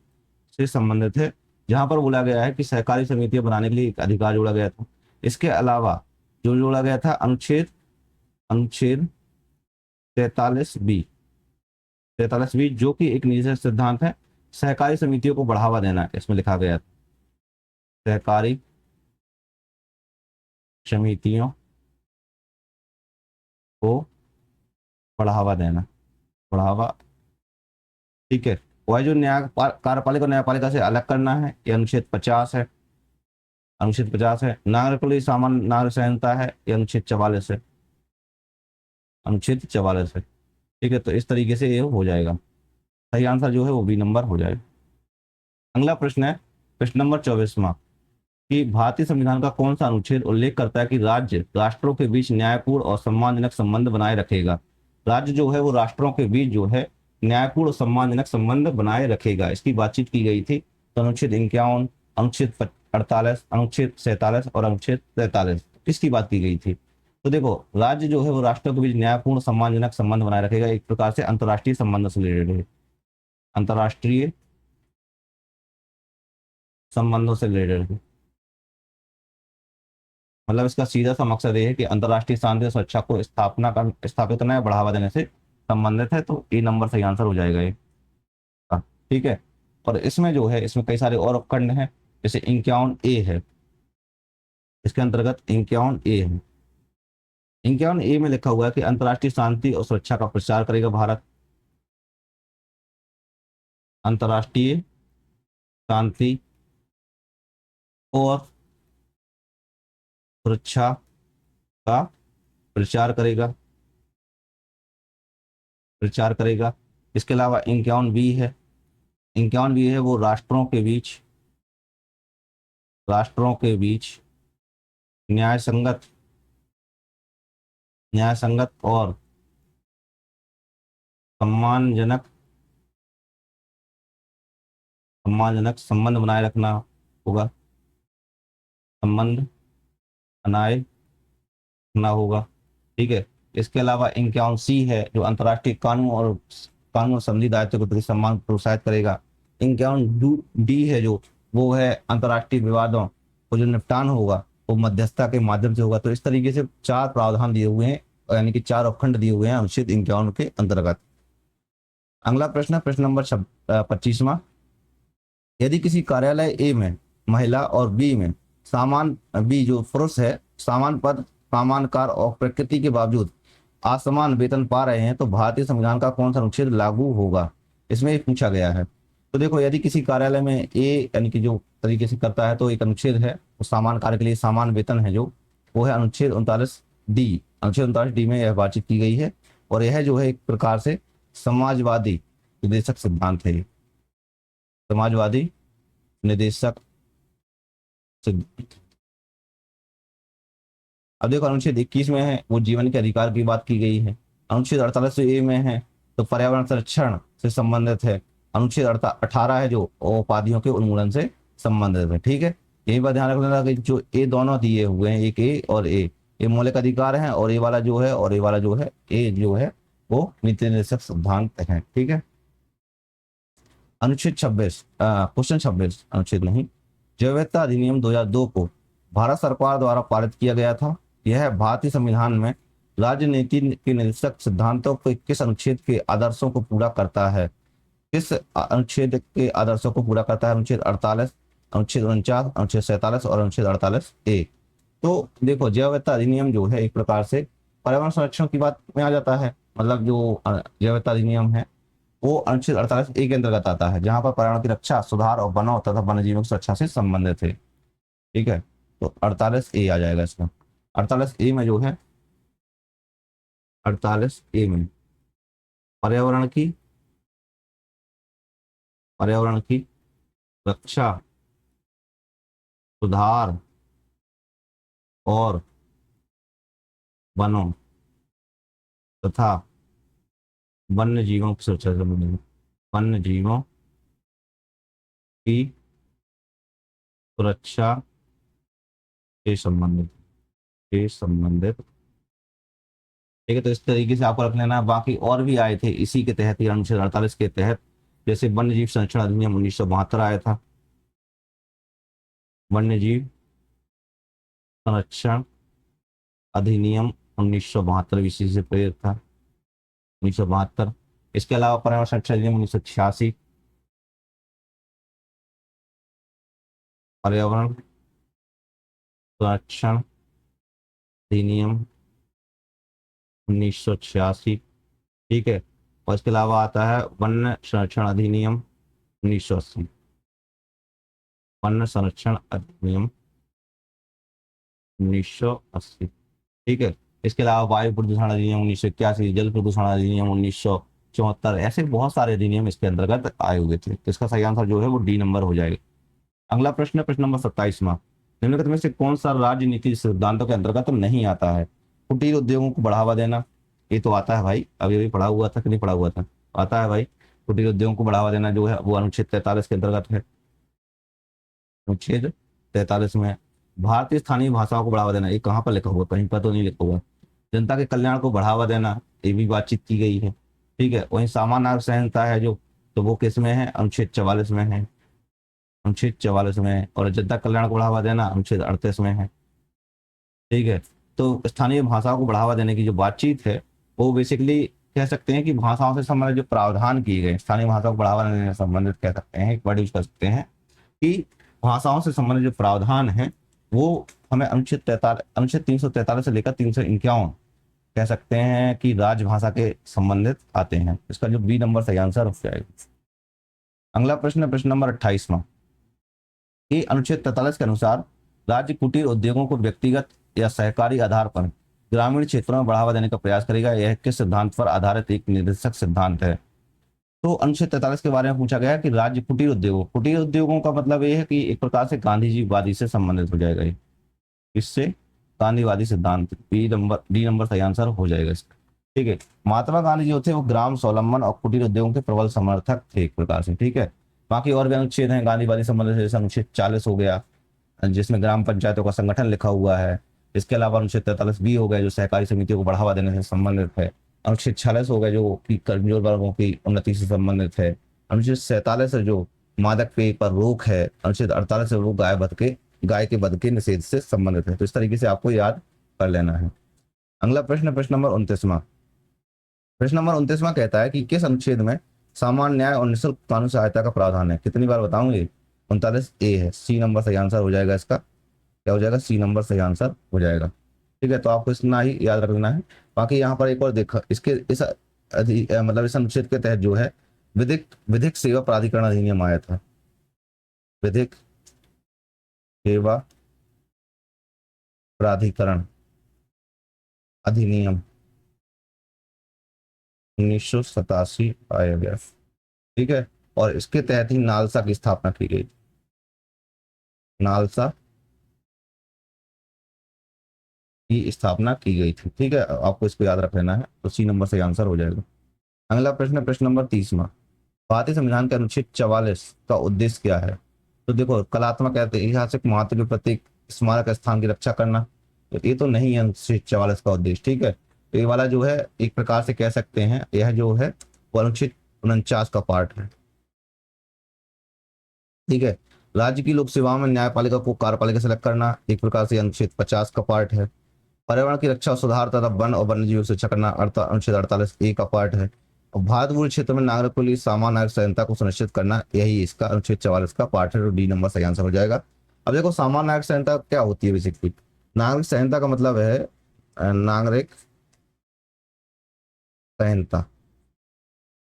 [SPEAKER 1] से संबंधित है, जहां पर बोला गया है कि सहकारी समितियां बनाने के लिए एक अधिकार जोड़ा गया था। इसके अलावा जो जोड़ा गया था अनुच्छेद अनुच्छेद 43B, 43B जो कि एक निजी सिद्धांत है, सहकारी समितियों को बढ़ावा देना, इसमें लिखा गया था सहकारी समितियों को बढ़ावा देना, बढ़ावा। ठीक है, वह जो कार्यपालिका और न्यायपालिका से अलग करना है, ये अनुच्छेद 50 है। अनुच्छेद 50 है। नागरिकों के लिए सामान्य नागरिक संहिता है, ये अनुच्छेद 44 है। अनुच्छेद 44 है। ठीक है, तो इस तरीके से ये हो जाएगा। सही आंसर जो है वो बी नंबर हो जाएगा। अगला प्रश्न है प्रश्न नंबर 24वां कि भारतीय संविधान का कौन सा अनुच्छेद उल्लेख करता है कि राज्य राष्ट्रों के बीच न्यायपूर्ण और सम्मानजनक संबंध बनाए रखेगा? राज्य जो है वो राष्ट्रों के बीच जो है न्यायपूर्ण और सम्मानजनक संबंध बनाए रखेगा, इसकी बातचीत की गई थी। तो अनुच्छेद 51, अनुच्छेद 48, अनुच्छेद 47 और अनुच्छेद 43 किसकी बात की गई थी? तो देखो, राज्य जो है वो राष्ट्रों के बीच न्यायपूर्ण सम्मानजनक संबंध बनाए रखेगा, एक प्रकार से अंतर्राष्ट्रीय संबंध से रिलेटेड है। अंतर्राष्ट्रीय संबंधों से रिलेटेड है। मतलब इसका सीधा सा मकसद ये है कि अंतर्राष्ट्रीय शांति और सुरक्षा को स्थापित करना या बढ़ावा देने से संबंधित है, तो ए नंबर सही आंसर हो जाएगा ये। हाँ, ठीक है, और इसमें जो है इसमें कई सारे और उपखंड हैं, जैसे 51A है, इसके अंतर्गत 51A है। 51A में लिखा हुआ है कि अंतर्राष्ट्रीय शांति और सुरक्षा का प्रचार करेगा भारत। अंतर्राष्ट्रीय शांति और सुरक्षा का प्रचार करेगा। इसके अलावा 51 बी है, 51 बी है वो राष्ट्रों के बीच न्याय संगत और सम्मानजनक संबंध बनाए रखना होगा, संबंध बनाए रखना होगा। ठीक है। इसके अलावा 51 सी है जो अंतर्राष्ट्रीय कानून और संधि दायित्व के प्रति सम्मान को प्रोत्साहित करेगा। 51 डी है जो वो है अंतर्राष्ट्रीय विवादों को जो निपटान होगा वो मध्यस्थता के माध्यम से होगा। तो इस तरीके से 4 प्रावधान दिए हुए हैं, यानी कि 4 उपखंड दिए हुए हैं अनुच्छेद 51 के अंतर्गत। अगला प्रश्न है प्रश्न नंबर 25वां। यदि किसी कार्यालय ए में महिला और बी में बी जो पुरुष है समान पद, समान कार्य और प्रकृति के बावजूद असमान वेतन पा रहे हैं तो भारतीय संविधान का कौन सा अनुच्छेद लागू होगा, इसमें ये पूछा गया है। तो देखो, यदि किसी कार्यालय में ए यानी कि जो तरीके से करता है तो एक अनुच्छेद है, वो समान कार्य के लिए समान वेतन है जो वो है अनुच्छेद 39 डी। अनुच्छेद 39 डी में यह बातचीत की गई है और यह जो है एक प्रकार से समाजवादी निर्देशक सिद्धांत है। समाजवादी निर्देशक सिद्धांत। अब देखो, अनुच्छेद 21 में है वो जीवन के अधिकार की बात की गई है। अनुच्छेद 48 ए में है तो पर्यावरण संरक्षण से संबंधित है। अनुच्छेद 18 है जो उपाधियों के उन्मूलन से संबंधित है। ठीक है, यही बात ध्यान रखना कि जो ए दोनों दिए हुए हैं, एक ए और ए, ये मौलिक अधिकार है और ए वाला जो है ए जो है वो नीति निर्देशक सिद्धांत है। ठीक है। अनुच्छेद 26 क्वेश्चन 26 अनुच्छेद नहीं, जैव विविधता अधिनियम 2002 को भारत सरकार द्वारा पारित किया गया था। यह भारतीय संविधान में राजनीति के निर्देशक सिद्धांतों के किस अनुच्छेद के आदर्शों को पूरा करता है? किस अनुच्छेद के आदर्शों को पूरा करता है? अनुच्छेद 48, अनुच्छेद 49, अनुच्छेद 47 और अनुच्छेद 48 ए। तो देखो, जैव विविधता अधिनियम जो है एक प्रकार से पर्यावरण संरक्षण की बात में आ जाता है। मतलब जो जैव विविधता अधिनियम है वो अनुच्छेद 48 ए के अंतर्गत आता है, जहां पर पर्यावरण की रक्षा, सुधार और वनों तथा वन्य जीवों की सुरक्षा से संबंधित है। ठीक है, तो 48 ए आ जाएगा इसमें। 48 ए में जो है 48 ए में पर्यावरण की रक्षा, सुधार और वनों तथा वन्य जीवों की सुरक्षा से संबंधित, वन्य जीवों की सुरक्षा के संबंधित। ठीक है, तो इस तरीके से आपको रख लेना। बाकी और भी आए थे इसी के तहत, अनुच्छेद 48 के तहत, जैसे वन्य जीव संरक्षण अधिनियम 1972 आया था। वन्य जीव संरक्षण अधिनियम 1972 इसी से प्रेरित था, 1972। इसके अलावा पर्यावरण संरक्षण अधिनियम 1986, पर्यावरण संरक्षण अधिनियम 1986। ठीक है, और इसके अलावा आता है वन्य संरक्षण अधिनियम 1980, वन्य संरक्षण अधिनियम 1980। ठीक है, इसके अलावा वायु प्रदूषण अधिनियम 1981, जल प्रदूषण अधिनियम 1974, ऐसे बहुत सारे अधिनियम इसके अंतर्गत आए हुए थे। तो इसका सही आंसर जो है वो डी नंबर हो जाएगा। अगला प्रश्न है प्रश्न नंबर 27वां। निम्नलिखित में से कौन सा राजनीति सिद्धांतों के अंतर्गत नहीं आता है? कुटीर उद्योगों को बढ़ावा देना, ये तो आता है भाई, अभी अभी पढ़ा हुआ था कि नहीं पढ़ा हुआ था, आता है भाई। कुटीर उद्योगों को बढ़ावा देना जो है वो अनुच्छेद 43 के अंतर्गत है, अनुच्छेद 43 में। भारतीय स्थानीय भाषाओं को बढ़ावा देना, ये कहाँ पर लिखा हुआ? कहीं पर तो नहीं लिखा हुआ। जनता के कल्याण को बढ़ावा देना, ये भी बातचीत की गई है। ठीक है, वहीं सामान्य नागरिक संहिता है जो, तो वो किस में है? अनुच्छेद 44 में है, अनुच्छेद 44 में है। और जनता कल्याण को बढ़ावा देना अनुच्छेद 38 में है। ठीक है, तो स्थानीय भाषाओं को बढ़ावा देने की जो बातचीत है वो बेसिकली कह सकते हैं कि भाषाओं से संबंधित जो प्रावधान किए गए, स्थानीय भाषाओं को बढ़ावा देने से संबंधित कह सकते हैं, एक वर्ड यूज कर सकते हैं कि भाषाओं से संबंधित जो प्रावधान है वो हमें अनुच्छेद 343 से लेकर 351 कह सकते हैं कि राजभाषा के संबंधित आते हैं। इसका जो बी नंबर सही आंसर हो जाएगा। अगला प्रश्न है प्रश्न नंबर 28वां कि अनुच्छेद 43 के अनुसार राज्य कुटीर उद्योगों को व्यक्तिगत या सहकारी आधार पर ग्रामीण क्षेत्रों में बढ़ावा देने का प्रयास करेगा। यह किस सिद्धांत पर आधारित एक निर्देशक सिद्धांत है? तो अनुच्छेद 43 के बारे में पूछा गया है कि राज्य कुटीर उद्योगों का मतलब ये है कि एक प्रकार से गांधी वादी से संबंधित हो जाएगा ये। इससे गांधीवादी सिद्धांत डी नंबर सही आंसर हो जाएगा इसका। ठीक है, महात्मा गांधी जो थे वो ग्राम स्वावलंबन और कुटीर उद्योगों के प्रबल समर्थक थे एक प्रकार से। ठीक है, बाकी और भी अनुच्छेद हैं गांधीवादी संबंध से, जैसे अनुच्छेद 40 हो गया जिसमें ग्राम पंचायतों का संगठन लिखा हुआ है। इसके अलावा अनुच्छेद 43 भी हो गया जो सहकारी समितियों को बढ़ावा देने से संबंधित है। अनुच्छेद 46 हो गया जो कि कमजोर वर्गों की उन्नति से संबंधित है। अनुच्छेद 47 है जो मादक पेय पर रोक है। अनुच्छेद 48 है वो गाय के वध के निषेध से संबंधित है। तो इस तरीके से आपको याद कर लेना है। अगला प्रश्न प्रश्न नंबर 29वां। प्रश्न नंबर 29वां कहता है कि किस अनुच्छेद में सामान्य न्याय और निःशुल्क कानूनी सहायता का प्रावधान है? कितनी बार बताऊंगे? 39A है, सी नंबर सही आंसर हो जाएगा इसका। क्या हो जाएगा? सी नंबर सही आंसर हो जाएगा। ठीक है, तो आपको इतना ही याद रखना है। बाकी यहाँ पर एक और देखा इसके मतलब इस अनुच्छेद के तहत जो है विधिक सेवा प्राधिकरण अधिनियम आया था। विधिक सेवा प्राधिकरण अधिनियम 1987 आया गया। ठीक है, और इसके तहत ही नालसा की स्थापना की गई। नालसा की स्थापना की गई थी। ठीक है, आपको इसको याद रख लेना है। तो सी नंबर से आंसर हो जाएगा। अगला प्रश्न प्रश्न नंबर 30वां। भारतीय संविधान के अनुच्छेद 44 का उद्देश्य क्या है? तो देखो, कलात्मक ऐतिहासिक महत्व के प्रतीक स्मारक स्थान की रक्षा करना। तो ये तो नहीं है अनुच्छेद 44 का उद्देश्य। ठीक है, तो ये वाला जो है एक प्रकार से कह सकते हैं यह जो है वो अनुच्छेद 49 का पार्ट है। ठीक है, राज्य की लोक सेवा में न्यायपालिका को कार्यपालिका से अलग करना एक प्रकार से अनुच्छेद 50 का पार्ट है। पर्यावरण की रक्षा और सुधार तथा वन और वन्यजीव से करना अनुच्छेद 48A का पार्ट है। और भारतपूर्ण क्षेत्र में नागरिकों के लिए सामान्य नागरिक संहिता को सुनिश्चित करना यही इसका अनुच्छेद 44 का पार्ट है। तो डी नंबर सही आंसर हो जाएगा। अब देखो, सामान्य नागरिक संहिता क्या होती है? बेसिकली नागरिक संहिता का मतलब है नागरिक संहिता,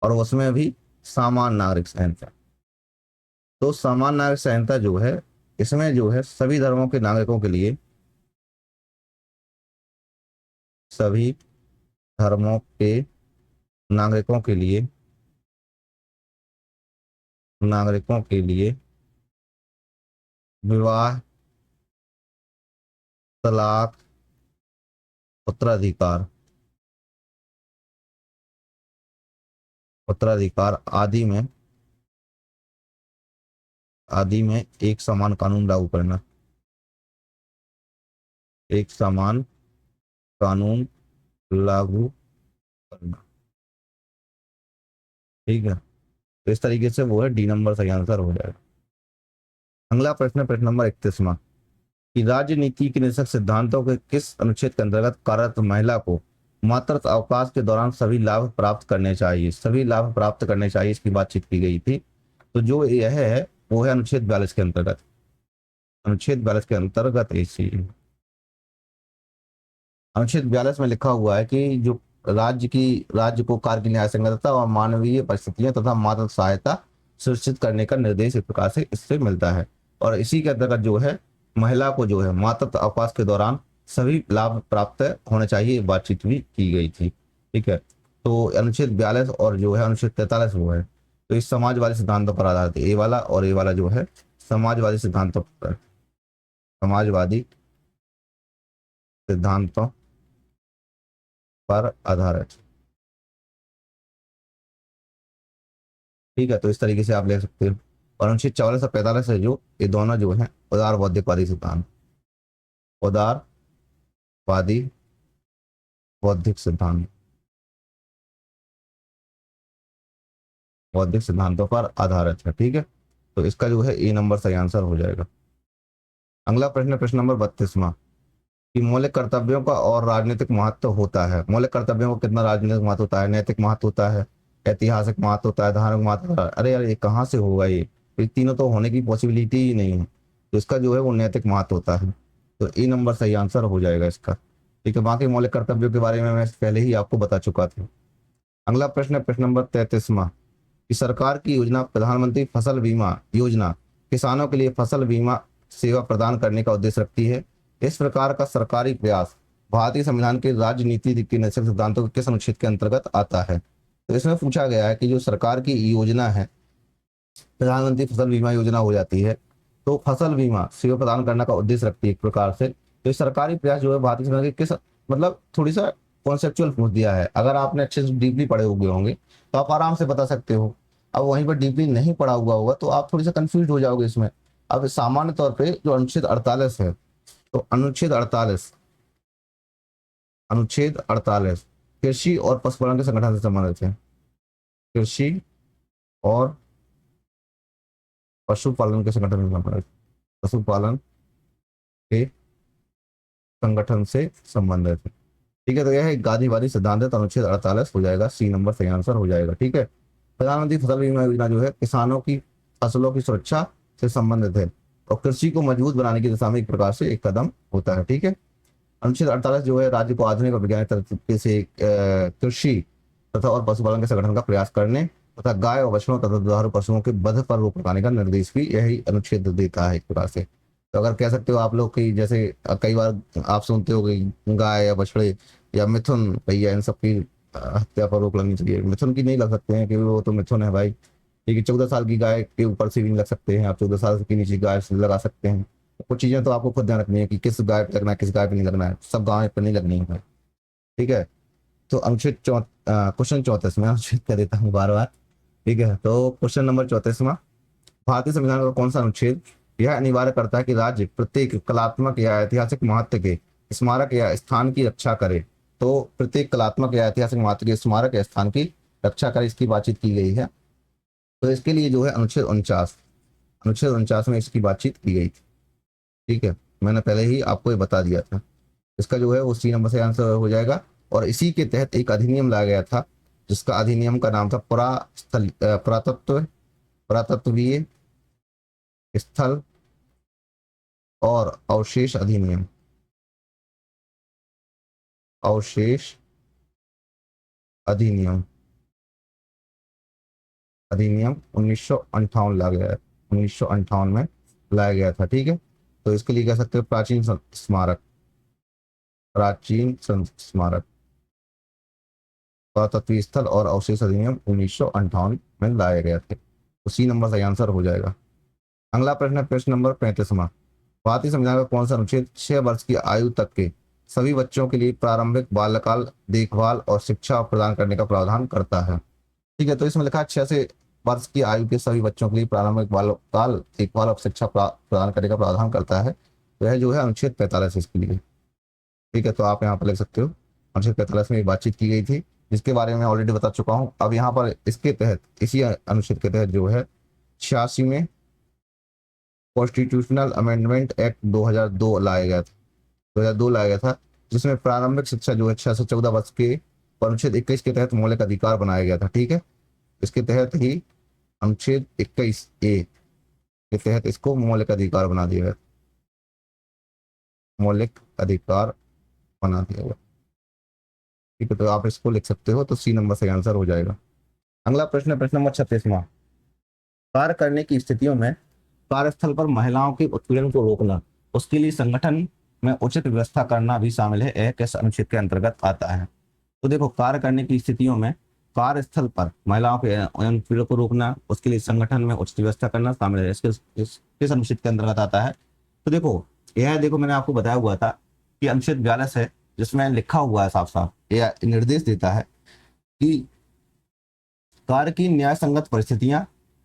[SPEAKER 1] और उसमें भी सामान्य नागरिक संहिता। तो सामान्य नागरिक संहिता जो है इसमें जो है सभी धर्मों के नागरिकों के लिए, सभी धर्मों के नागरिकों के लिए विवाह, तलाक, उत्तराधिकार आदि में एक समान कानून लागू करना। एक समान कानून लागू करना। ठीक है, तो इस तरीके से वो है डी नंबर सही आंसर हो जाएगा। अगला प्रश्न प्रश्न नंबर 31वां कि राजनीति के निश्चित सिद्धांतों के किस अनुच्छेद के अंतर्गत कार्यरत महिला को मातृत्व अवकाश के दौरान सभी लाभ प्राप्त करने चाहिए, इसकी बातचीत की गई थी। तो जो यह है वो है अनुच्छेद 42 के अंतर्गत। ऐसी अनुच्छेद 42 में लिखा हुआ है कि जो राज्य को कार्य की न्याय संगतता और मानवीय परिस्थितियां तथा मातृ सहायता सुनिश्चित करने का निर्देश इस प्रकार से इससे मिलता है। और इसी के अंतर्गत जो है महिला को जो है मातृत्व अवकाश के दौरान सभी लाभ प्राप्त होने चाहिए, बातचीत भी की गई थी। ठीक है, तो अनुच्छेद 42 और जो है अनुच्छेद 43 वो है तो इस समाजवादी सिद्धांतों पर आधारित है। ये वाला जो है समाजवादी सिद्धांतों पर आधारित। ठीक है, तो इस तरीके से आप ले सकते हो। और अनुच्छेद 44 और 45 है जो ये दोनों जो है उदारवादी सिद्धांत, उदारवादी बौद्धिक सिद्धांतों पर आधारित है। ठीक है, तो इसका जो है ए नंबर सही आंसर हो जाएगा। अगला प्रश्न प्रश्न नंबर 32वां कि मौलिक कर्तव्यों का और राजनीतिक महत्व होता है। मौलिक कर्तव्यों का कितना राजनीतिक महत्व होता है? नैतिक महत्व होता है, ऐतिहासिक महत्व होता है, धार्मिक महत्व होता है। अरे यार, ये कहाँ से होगा? ये तीनों तो होने की पॉसिबिलिटी ही नहीं है। तो इसका जो है वो नैतिक महत्व होता है। तो ए नंबर सही आंसर हो जाएगा इसका। ठीक है, बाकी मौलिक कर्तव्यों के बारे में मैं पहले ही आपको बता चुका था। अगला प्रश्न है प्रश्न नंबर 33वां कि सरकार की योजना प्रधानमंत्री फसल बीमा योजना किसानों के लिए फसल बीमा सेवा प्रदान करने का उद्देश्य रखती है। इस प्रकार का सरकारी प्रयास भारतीय संविधान के राजनीति के नैतिक सिद्धांतों के किस अनुच्छेद के अंतर्गत आता है? तो इसमें पूछा गया है कि जो सरकार की योजना है, प्रधानमंत्री फसल बीमा योजना हो जाती है, तो फसल बीमा सेवा प्रदान करने का उद्देश्य रखती है एक प्रकार से। तो ये सरकारी प्रयास जो है भारतीय संविधान के किस, मतलब थोड़ी सा कॉन्सेप्चुअल पूछ दिया है। अगर आपने अच्छे से डीपली पढ़े हुए होंगे तो आप आराम से बता सकते हो। अब वहीं पर डीपली नहीं पढ़ा हुआ होगा तो आप थोड़ी सा कंफ्यूज हो जाओगे इसमें। अब सामान्य तौर पे जो अनुच्छेद 48 है, तो अनुच्छेद 48 कृषि और पशुपालन के संगठन से संबंधित है। कृषि और पशुपालन के संगठन से संबंधित, पशुपालन के संगठन से संबंधित है। ठीक है, तो यह एक गांधीवादी सिद्धांत है, तो अनुच्छेद 48 हो जाएगा, सी नंबर सही आंसर हो जाएगा। ठीक है, प्रधानमंत्री फसल बीमा योजना जो है किसानों की फसलों की सुरक्षा से संबंधित है और कृषि को मजबूत बनाने की दिशा में एक प्रकार से एक कदम होता है। ठीक है, अनुच्छेद 48 जो है राज्य को आधुनिक और वैज्ञानिक तरीके से कृषि तथा और पशुपालन के संगठन का प्रयास करने तथा गाय और बछड़ों तथा दुधारू पशुओं के वध पर रोक लगाने का निर्देश भी यही अनुच्छेद देता है एक प्रकार से। तो अगर कह सकते हो आप लोग कि जैसे कई बार आप सुनते हो कि गाय या बछड़े या मिथुन भैया इन सब की हत्या पर रोक लगनी चाहिए। मिथुन की नहीं लग सकते हैं क्योंकि वो तो मिथुन है भाई। ठीक है, 14 साल की गाय के ऊपर से भी नहीं लग सकते हैं, आप 14 साल के नीचे गाय से लगा सकते हैं। कुछ चीजें तो आपको खुद ध्यान रखनी है कि किस गाय पे लगना है, किस गाय पे नहीं लगना है, सब गाय पे नहीं लगनी है। ठीक है, तो अनुच्छेद क्वेश्चन 34 में अनुच्छेद कह देता हूँ बार बार। ठीक है, तो क्वेश्चन नंबर 34वां, भारतीय संविधान का कौन सा अनुच्छेद यह अनिवार्य करता है कि राज्य प्रत्येक कलात्मक या ऐतिहासिक महत्व के स्मारक या स्थान की रक्षा करे? तो प्रत्येक कलात्मक या ऐतिहासिक महत्व के स्मारक या स्थान की रक्षा करे, इसकी बातचीत की गई है। तो इसके लिए जो है अनुच्छेद 49 में इसकी बातचीत की गई थी। ठीक है, मैंने पहले ही आपको ये बता दिया था। इसका जो है वो सी नंबर से आंसर हो जाएगा। और इसी के तहत एक अधिनियम लाया गया था जिसका अधिनियम का नाम था पुरातत्वीय स्थल और अवशेष अधिनियम अधिनियम 1958 लाया गया है, 1958 में लाया गया था। ठीक है, तो इसके लिए कह सकते हो प्राचीन स्मारक पुरातत्वीय स्थल और अवशेष अधिनियम 1958 में लाए गए थे। तो सी नंबर सही आंसर हो जाएगा। अगला प्रश्न है प्रश्न नंबर 35वां, भारतीय संविधान का कौन सा अनुच्छेद 6 वर्ष की आयु तक के सभी बच्चों के लिए प्रारंभिक बाल्यकाल देखभाल और शिक्षा प्रदान करने का प्रावधान करता है? ठीक है, तो इसमें लिखा है 6 वर्ष की आयु के सभी बच्चों के लिए प्रारंभिक बाल्यकाल देखभाल और शिक्षा प्रदान करने का प्रावधान करता है। तो यह जो है अनुच्छेद 45 इसके लिए। ठीक है, तो आप यहाँ पर लिख सकते हो अनुच्छेद 45 में बातचीत की गई थी जिसके बारे में ऑलरेडी बता चुका हूँ। अब यहाँ पर इसके तहत, इसी अनुच्छेद के तहत जो है 86 में कॉन्स्टिट्यूशनल अमेंडमेंट एक्ट 2002 लाया गया था, 2002 लाया गया था, जिसमें प्रारंभिक शिक्षा जो है 6 से 14 वर्ष के अनुच्छेद 21 के तहत मौलिक अधिकार बनाया गया था। ठीक है, इसके तहत ही अनुच्छेद 21A के तहत इसको मौलिक अधिकार बना दिया गया, मौलिक अधिकार बना दिया गया। ठीक है, तो आप इसको लिख सकते हो, तो सी नंबर से आंसर हो जाएगा। अगला प्रश्न है प्रश्न नंबर 36वां, कार्य करने की स्थितियों में कार्यस्थल पर महिलाओं के उत्पीड़न को रोकना, उसके लिए संगठन में उचित व्यवस्था करना भी शामिल है। यह किस अनुच्छेद के अंतर्गत आता है? तो देखो, कार्य करने की स्थितियों में कार्यस्थल पर महिलाओं के उत्पीड़न को रोकना, उसके लिए संगठन में उचित व्यवस्था करना शामिल है। किस अनुच्छेद के अंतर्गत आता है? तो देखो, यह देखो मैंने आपको बताया हुआ था कि अनुच्छेद 42 है जिसमें लिखा हुआ है साफ साफ, यह निर्देश देता है कि कार्य की न्याय संगत परिस्थितियां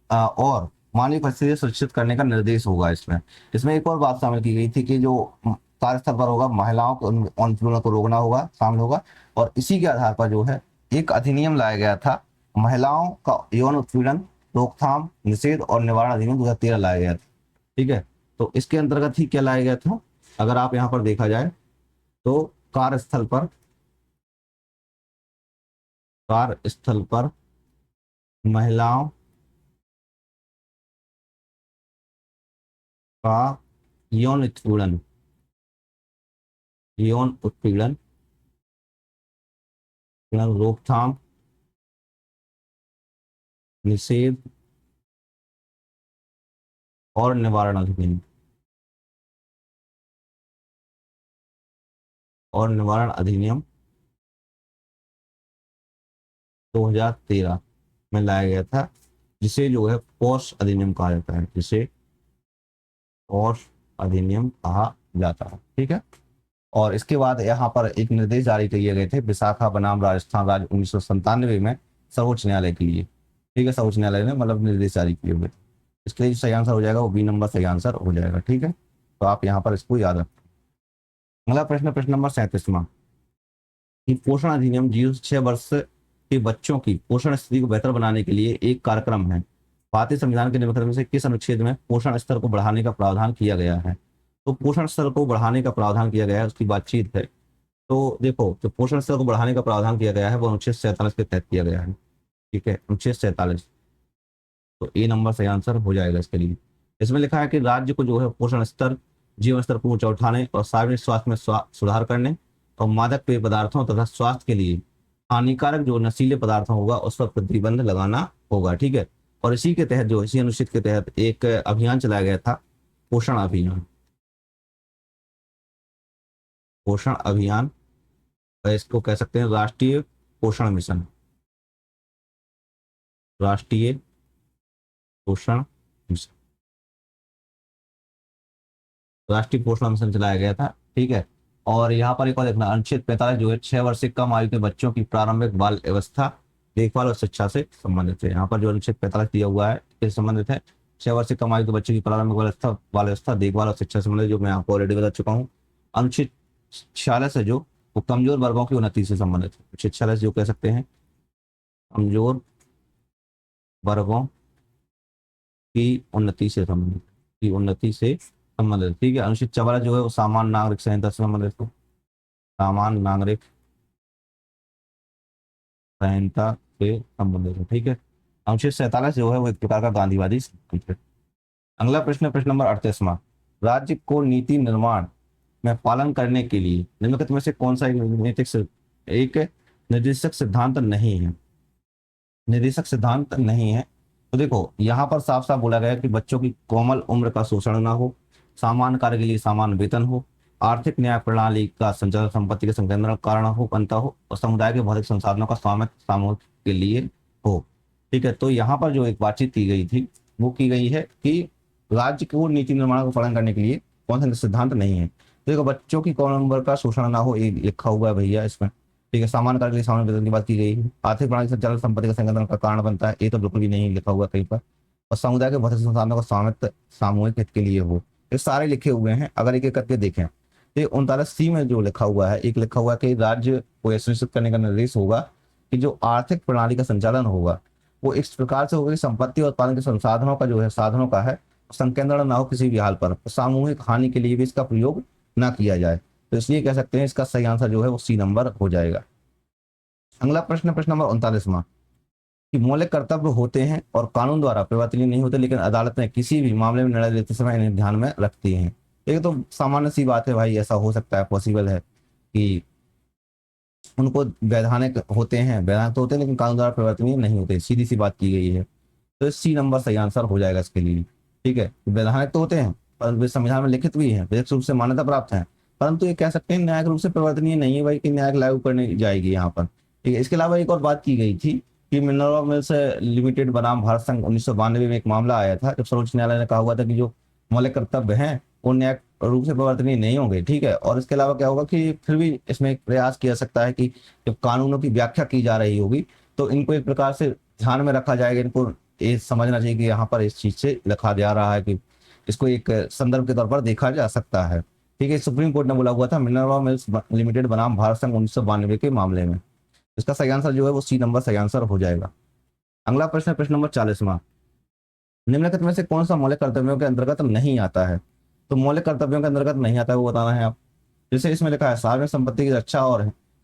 [SPEAKER 1] और मानवीय परिस्थितियां सुनिश्चित करने का निर्देश होगा। इसमें इसमें एक और बात शामिल की गई थी कि जो कार्यस्थल पर होगा महिलाओं को उत्पीड़न को रोकना होगा, शामिल होगा। और इसी के आधार पर जो है एक अधिनियम लाया गया था, महिलाओं का यौन उत्पीड़न रोकथाम निषेध और निवारण अधिनियम 2013 लाया गया था। ठीक है, तो इसके अंतर्गत ही क्या लाया गया था? अगर आप यहाँ पर देखा जाए तो कार्यस्थल पर महिलाओं का यौन उत्पीड़न रोकथाम निषेध और निवारण अधिनियम, और निवारण अधिनियम 2013 में लाया गया था, जिसे जो है पॉश अधिनियम कहा जाता है, जिसे पॉश अधिनियम कहा जाता है। ठीक है। और इसके बाद यहाँ पर एक निर्देश जारी किए गए थे विशाखा बनाम राजस्थान राज्य 1997 में सर्वोच्च न्यायालय के लिए। ठीक है, सर्वोच्च न्यायालय ने मतलब निर्देश जारी किए हुए। इसके लिए सही आंसर हो जाएगा वो बी नंबर सही आंसर हो जाएगा। ठीक है, तो आप यहाँ पर इसको याद रखें। अगला प्रश्न, प्रश्न नंबर 37वां, कि पोषण अधिनियम 0 से 6 वर्ष के बच्चों की पोषण स्थिति को बेहतर बनाने के लिए एक कार्यक्रम है। भारतीय संविधान के निम्नलिखित में से किस अनुच्छेद में पोषण स्तर को बढ़ाने का प्रावधान किया गया है? तो पोषण स्तर को बढ़ाने का प्रावधान किया गया है, उसकी बातचीत है। तो देखो, जो पोषण स्तर को बढ़ाने का प्रावधान किया गया है वो अनुच्छेद 47 के तहत किया गया है। ठीक है, अनुच्छेद 47, तो ए नंबर सही आंसर हो जाएगा इसके लिए। इसमें लिखा है कि राज्य को जो है पोषण स्तर, जीवन स्तर को ऊंचा उठाने और सार्वजनिक स्वास्थ्य में सुधार करने और मादक पेय पदार्थों तथा स्वास्थ्य के लिए हानिकारक जो नशीले पदार्थ होगा उस पर प्रतिबंध लगाना होगा। ठीक है, और इसी के तहत जो इसी अनुच्छेद के तहत एक अभियान चलाया गया था, पोषण अभियान। पोषण अभियान, इसको कह सकते हैं राष्ट्रीय पोषण मिशन, राष्ट्रीय पोषण मिशन, राष्ट्रीय पोषण मिशन चलाया गया था। ठीक है, और यहाँ पर एक और देखना, अनुच्छेद 45 जो है 6 वर्ष से कम आयु के बच्चों की प्रारंभिक बाल अवस्था, देखभाल और शिक्षा से संबंधित है। यहाँ पर जो अनुच्छेद 45 दिया हुआ है इससे संबंधित है 6 वर्ष से कम आयु के बच्चों की प्रारंभिक बाल अवस्था, देखभाल और शिक्षा से संबंधित, जो मैं आपको ऑलरेडी बता चुका हूँ। अनुच्छेद 46 है जो वो कमजोर वर्गों की उन्नति से संबंधित है। अनुच्छेद 46 जो कह सकते हैं कमजोर वर्गों की उन्नति से संबंधित, की उन्नति से संबंधित। ठीक है, अनुच्छेद 44 जो है वो सामान्य नागरिक संहिता से संबंधित है, सामान्य नागरिक संहिता से संबंधित है। ठीक है, अनुच्छेद 47 जो है वो एक प्रकार का गांधीवादी सिद्धांत है। अगला प्रश्न, प्रश्न नंबर 38वां, राज्य को नीति निर्माण में पालन करने के लिए निम्नलिखित में से कौन सा एक निर्देशक सिद्धांत नहीं है? निर्देशक सिद्धांत नहीं है, तो देखो यहाँ पर साफ साफ बोला गया है कि बच्चों की कोमल उम्र का शोषण ना हो, सामान्य कार्य के लिए सामान्य वेतन हो, आर्थिक न्याय प्रणाली का संचालन संपत्ति के संकेंद्रण कारण हो बनता हो, और समुदाय के भौतिक संसाधनों का स्वामित्व सामूहिक के लिए हो। ठीक है, तो यहाँ पर जो एक बातचीत की गई थी वो की गई है कि राज्य को नीति निर्माण को पालन करने के लिए कौन सा सिद्धांत नहीं है। तो देखो, बच्चों की कोमल उम्र का शोषण ना हो, ये लिखा हुआ है भैया इसमें। ठीक है, सामान्य कार्य के लिए सामान्य वेतन की बात की गई है, आर्थिक प्रणाली संचालन संपत्ति का संकेंद्रण का कारण बनता है, ये तो बिल्कुल भी नहीं लिखा हुआ कहीं पर, और समुदाय के भौतिक संसाधनों का स्वामित्व सामूहिक हित के लिए हो, ये सारे लिखे हुए हैं। अगर एक एक करके देखें तो 39C में जो लिखा हुआ है, एक लिखा हुआ है कि राज्य को यह सुनिश्चित करने का निर्देश होगा कि जो आर्थिक प्रणाली का संचालन होगा वो इस प्रकार से होगा कि संपत्ति और उत्पादन के संसाधनों का जो है साधनों का है संकेंद्रण ना हो किसी भी हाल पर, सामूहिक हानि के लिए भी इसका प्रयोग ना किया जाए। तो इसलिए कह सकते हैं इसका सही आंसर जो है वो सी नंबर हो जाएगा। अगला प्रश्न, प्रश्न नंबर 39वां, कि मौलिक कर्तव्य होते हैं और कानून द्वारा परिवर्तनीय नहीं होते, लेकिन अदालत में किसी भी मामले में निर्णय लेते समय इन्हें ध्यान में रखती हैं। ये तो सामान्य सी बात है भाई, ऐसा हो सकता है, पॉसिबल है कि उनको वैधानिक होते हैं, वैधानिक तो होते हैं लेकिन कानून द्वारा परिवर्तनीय नहीं होते, सीधी सी बात की गई है। तो सी नंबर सही आंसर हो जाएगा इसके लिए। ठीक है, वैधानिक तो होते हैं पर वे संविधान में लिखित भी हैं, विधिक रूप से मान्यता प्राप्त है, परंतु ये कह सकते हैं न्यायिक रूप से परिवर्तनीय नहीं है भाई, कि न्यायिक लागू करने जाएगी यहाँ पर। ठीक है, इसके अलावा एक और बात की गई थी कि मिनरवा मिल्स लिमिटेड बनाम भारत संघ 1992 में एक मामला आया था, जब सर्वोच्च न्यायालय ने कहा हुआ था कि जो मौलिक कर्तव्य हैं वो न्यायिक रूप से परिवर्तनीय नहीं होंगे। ठीक है, और इसके अलावा क्या होगा कि फिर भी इसमें एक प्रयास किया सकता है कि जब कानूनों की व्याख्या की जा रही होगी तो इनको एक प्रकार से ध्यान में रखा जाएगा, इनको ये समझना चाहिए कि यहाँ पर इस चीज से लिखा जा रहा है कि इसको एक संदर्भ के तौर पर देखा जा सकता है। ठीक है, सुप्रीम कोर्ट ने बोला हुआ था मिनरवा मिल्स लिमिटेड बनाम भारत संघ 1992 के मामले में। इसका सही आंसर जो है वो सी नंबर सही आंसर हो जाएगा। अगला प्रश्न, प्रश्न नंबर 40वां, निम्नलिखित में से कौन सा मौलिक कर्तव्यों के अंतर्गत नहीं आता है? तो मौलिक कर्तव्यों के अंतर्गत नहीं आता है वो बताना है आप। जैसे इसमें लिखा है सार्वजनिक संपत्ति की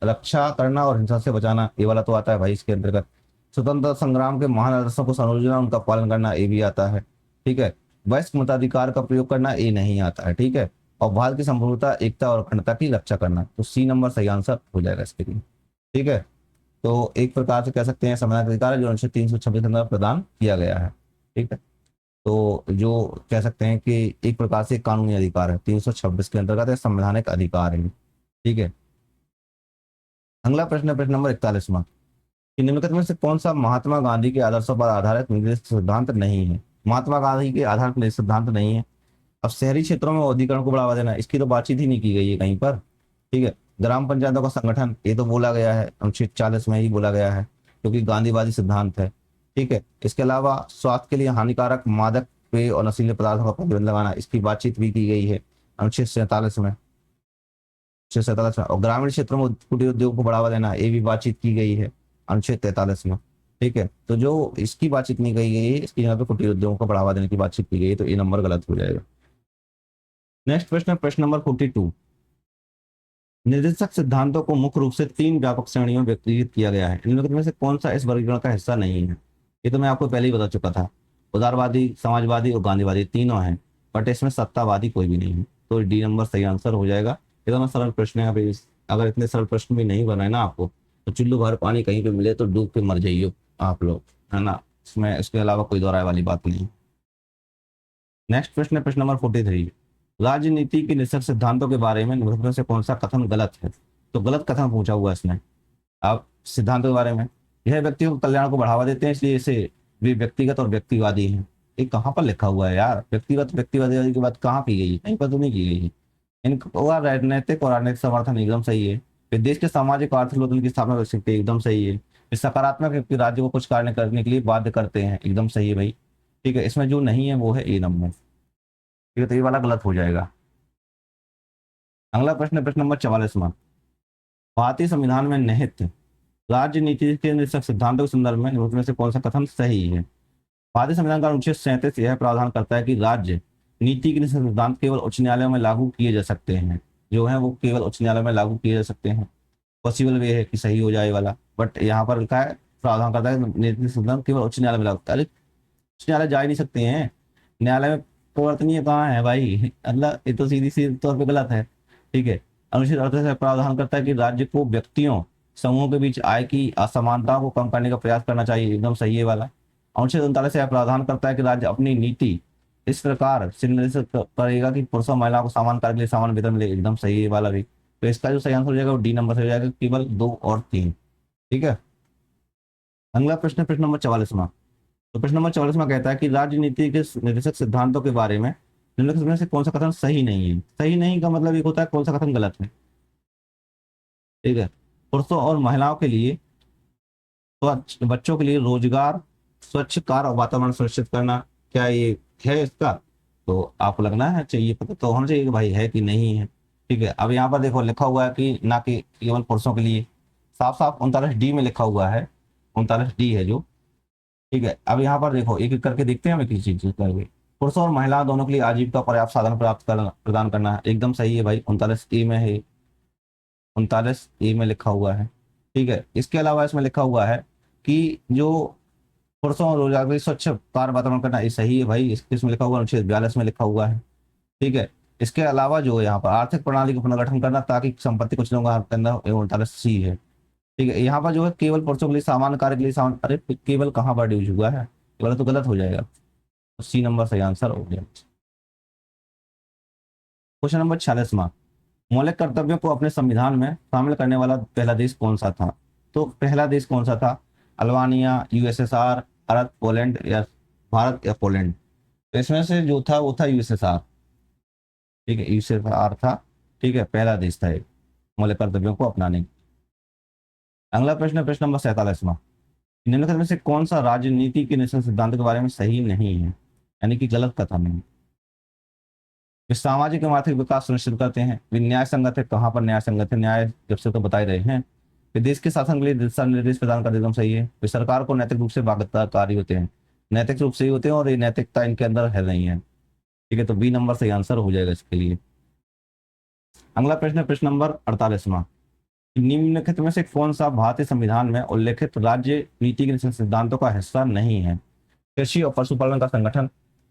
[SPEAKER 1] रक्षा करना और हिंसा से बचाना, ये वाला तो आता है भाई इसके अंतर्गत। स्वतंत्रता संग्राम के महान आदर्शों को संयोजना उनका पालन करना, ये भी आता है। ठीक है, वयस्क मताधिकार का प्रयोग करना, ये नहीं आता है। ठीक है, और भारत की संप्रभुता, एकता और अखंडता की रक्षा करना, तो सी नंबर सही आंसर हो जाएगा इसके लिए। ठीक है, तो एक प्रकार से कह सकते हैं संवैधानिक अधिकार है जो अनुच्छेद 326 के अंदर प्रदान किया गया है। ठीक है, तो जो कह सकते हैं कि एक प्रकार से कानूनी अधिकार है, 326 के अंतर्गत है, संवैधानिक अधिकार है। ठीक है, अगला प्रश्न है प्रश्न नंबर 41वां, कि निम्नलिखित में से कौन सा महात्मा गांधी के आदर्शों पर आधारित निर्दिष्ट सिद्धांत नहीं है। महात्मा गांधी के आधार पर सिद्धांत नहीं है। अब शहरी क्षेत्रों में औद्योगिकरण को बढ़ावा देना, इसकी तो बातचीत ही नहीं की गई है कहीं पर। ठीक है, ग्राम पंचायतों का संगठन, ये तो बोला गया है अनुच्छेद 40 में ही बोला गया है, क्योंकि गांधीवादी सिद्धांत है। ठीक है, इसके अलावा स्वास्थ्य के लिए हानिकारक मादक पेय और नशीले पदार्थों का प्रतिबंध लगाना, इसकी बातचीत भी की गई है अनुच्छेद 47 में, 47 में। और ग्रामीण क्षेत्रों में कुटीर उद्योग को बढ़ावा देना, ये भी बातचीत की गई है अनुच्छेद 43 में। ठीक है, तो जो इसकी बातचीत नहीं कही गई है, इसकी यहाँ पे कुटीर उद्योगों को बढ़ावा देने की बातचीत की गई है, तो ये नंबर गलत हो जाएगा। नेक्स्ट प्रश्न है प्रश्न नंबर 42, निर्देशक सिद्धांतों को मुख्य रूप से 3 व्यापक श्रेणियों में वर्गीकृत किया गया है, इनमें में से कौन सा इस वर्गीकरण का हिस्सा नहीं है। ये तो मैं आपको पहले ही बता चुका था, उदारवादी, समाजवादी और गांधीवादी तीनों हैं, बट इसमें सत्तावादी कोई भी नहीं है, तो डी नंबर सही आंसर हो जाएगा। इतना सरल प्रश्न है। अभी अगर इतने सरल प्रश्न भी नहीं बनाए ना आपको, तो चुल्लू भर पानी कहीं पे मिले तो डूब के मर जाइए आप लोग, है ना, इसमें इसके अलावा कोई दोहराए वाली बात नहीं। नेक्स्ट प्रश्न है प्रश्न नंबर 43, राजनीति के निश्चित सिद्धांतों के बारे में निम्नलिखित में से कौन सा कथन गलत है। तो गलत कथन पूछा हुआ है इसने। अब सिद्धांतों के बारे में, यह व्यक्तियों के कल्याण को बढ़ावा देते हैं, इसलिए इसे वे व्यक्तिगत और व्यक्तिवादी हैं। ये कहाँ पर लिखा हुआ है यार, व्यक्तिगत व्यक्तिवादी की बात कहाँ की गई है, कहीं पर तो नहीं की गई है। इनका राजनैतिक और राजनीतिक समर्थन एकदम सही है। फिर देश के सामाजिक और आर्थिक लोकतंत्र की स्थापना कर सकते हैं, एकदम सही है। फिर सकारात्मक है कि राज्य को कुछ कार्य करने के लिए बाध्य करते हैं, एकदम सही है भाई। ठीक है, इसमें जो नहीं है वो है ए नंबर। ठीक है, तो ये वाला गलत हो जाएगा। अगला प्रश्न है प्रश्न नंबर 44वां, भारतीय संविधान में निहित राजनीति के निश्चित सिद्धांतों के संदर्भ में निम्नलिखित में से कौन सा कथन सही है। भारतीय संविधान का अनुच्छेद 37 यह प्रावधान करता है कि राज्य नीति के निश्चित सिद्धांत केवल उच्च न्यायालयों में लागू किए जा सकते हैं, जो है वो केवल उच्च न्यायालय में लागू किए जा सकते हैं। पॉसिबल वे है कि सही हो जाए वाला, बट यहाँ पर लिखा है प्रावधान करता है नीति सिद्धांत केवल उच्च न्यायालय में लागू। अरे उच्च न्यायालय जा ही नहीं सकते हैं, न्यायालय में परिवर्तनीय कहाँ है भाई, अल्लाह, ये तो सीधी सी तौर पर गलत है। ठीक है, अनुच्छेद 38 से प्रावधान करता है कि राज्य को व्यक्तियों समूहों के बीच आय की असमानताओं को कम करने का प्रयास करना चाहिए, एकदम सही है वाला। अनुच्छेद 39 से प्रावधान करता है कि राज्य अपनी नीति इस प्रकार से निर्देशित करेगा कि पुरुषों और महिलाओं को समान कार्य के लिए समान वेतन मिले, एकदम सही है वाला भी। तो इसका जो सही आंसर हो जाएगा वो डी नंबर से हो जाएगा, केवल 2 और 3। ठीक है, अगला प्रश्न प्रश्न नंबर 44वां। तो प्रश्न नंबर 44वां कहता है कि राजनीति के निर्देशक सिद्धांतों के बारे में निम्नलिखित में से कौन सा कथन सही नहीं है। सही नहीं का मतलब एक होता है कौन सा कथन गलत है। ठीक है, पुरुषों और महिलाओं के लिए, स्वच्छ बच्चों के लिए रोजगार, स्वच्छ कार्य और वातावरण सुनिश्चित करना, क्या ये है इसका। तो आपको लगना है चाहिए, पता तो होना चाहिए कि भाई है कि नहीं है। ठीक है, अब यहाँ पर देखो लिखा हुआ है कि ना कि केवल पुरुषों के लिए, साफ साफ 39D में लिखा हुआ है, 39D है जो। ठीक है, अब यहाँ पर देखो एक एक करके देखते हैं हमें किसी चीज करके। पुरुषों और महिला दोनों के लिए आजीविका पर्याप्त साधन प्राप्त करना, प्रदान करना है, एकदम सही है भाई, 39A में है, 39A में लिखा हुआ है। ठीक है, इसके अलावा इसमें लिखा हुआ है कि जो पुरुषों और रोजगार के लिए स्वच्छ कार्य वातावरण करना, ये सही है भाई, इसमें लिखा हुआ अनुच्छेद 42 में लिखा हुआ है। ठीक है, इसके अलावा जो यहाँ पर आर्थिक प्रणाली का पुनर्गठन करना ताकि संपत्ति कुछ लोगों के अंदर, 39C है। ठीक है, यहाँ पर जो है केवल पुरुषों के लिए सामान्य कार्य के लिए सामान, अरे केवल कहाँ पर यूज हुआ है, केवल तो गलत हो जाएगा, तो C नंबर सही आंसर हो गया। क्वेश्चन नंबर 46वां, मौलिक कर्तव्यों को अपने संविधान में शामिल करने वाला पहला देश कौन सा था। तो पहला देश कौन सा था, अल्बानिया, USSR, भारत, पोलैंड या भारत या पोलैंड। तो इसमें से जो था वो था USSR। ठीक है, USSR था। ठीक है, पहला देश था एक मौलिक कर्तव्यों को अपनाने। अगला प्रश्न है प्रश्न नंबर 47वां, निम्नलिखित में से कौन सा राजनीति के निश्चित सिद्धांत के बारे में सही नहीं है, यानी कि गलत कथन है। वे सामाजिक एवं आर्थिक विकास सुनिश्चित करते हैं, वे न्याय संगत है, कहाँ पर न्याय संगत है, न्याय जब से तो बता ही रहे हैं। वे देश के शासन के लिए दिशा निर्देश प्रदान करते एकदम सही है। वे सरकार को नैतिक रूप से बाध्यकारी होते हैं, नैतिक रूप से ही होते हैं, और ये नैतिकता इनके अंदर है नहीं है। ठीक है, तो B नंबर सही आंसर हो जाएगा इसके लिए। अगला प्रश्न है प्रश्न नंबर 48वां, निम्नलिखित में से कौन सा भारतीय संविधान में उल्लेखित राज्य नीति के सिद्धांतों का हिस्सा नहीं है। कृषि और पशुपालन का संगठन,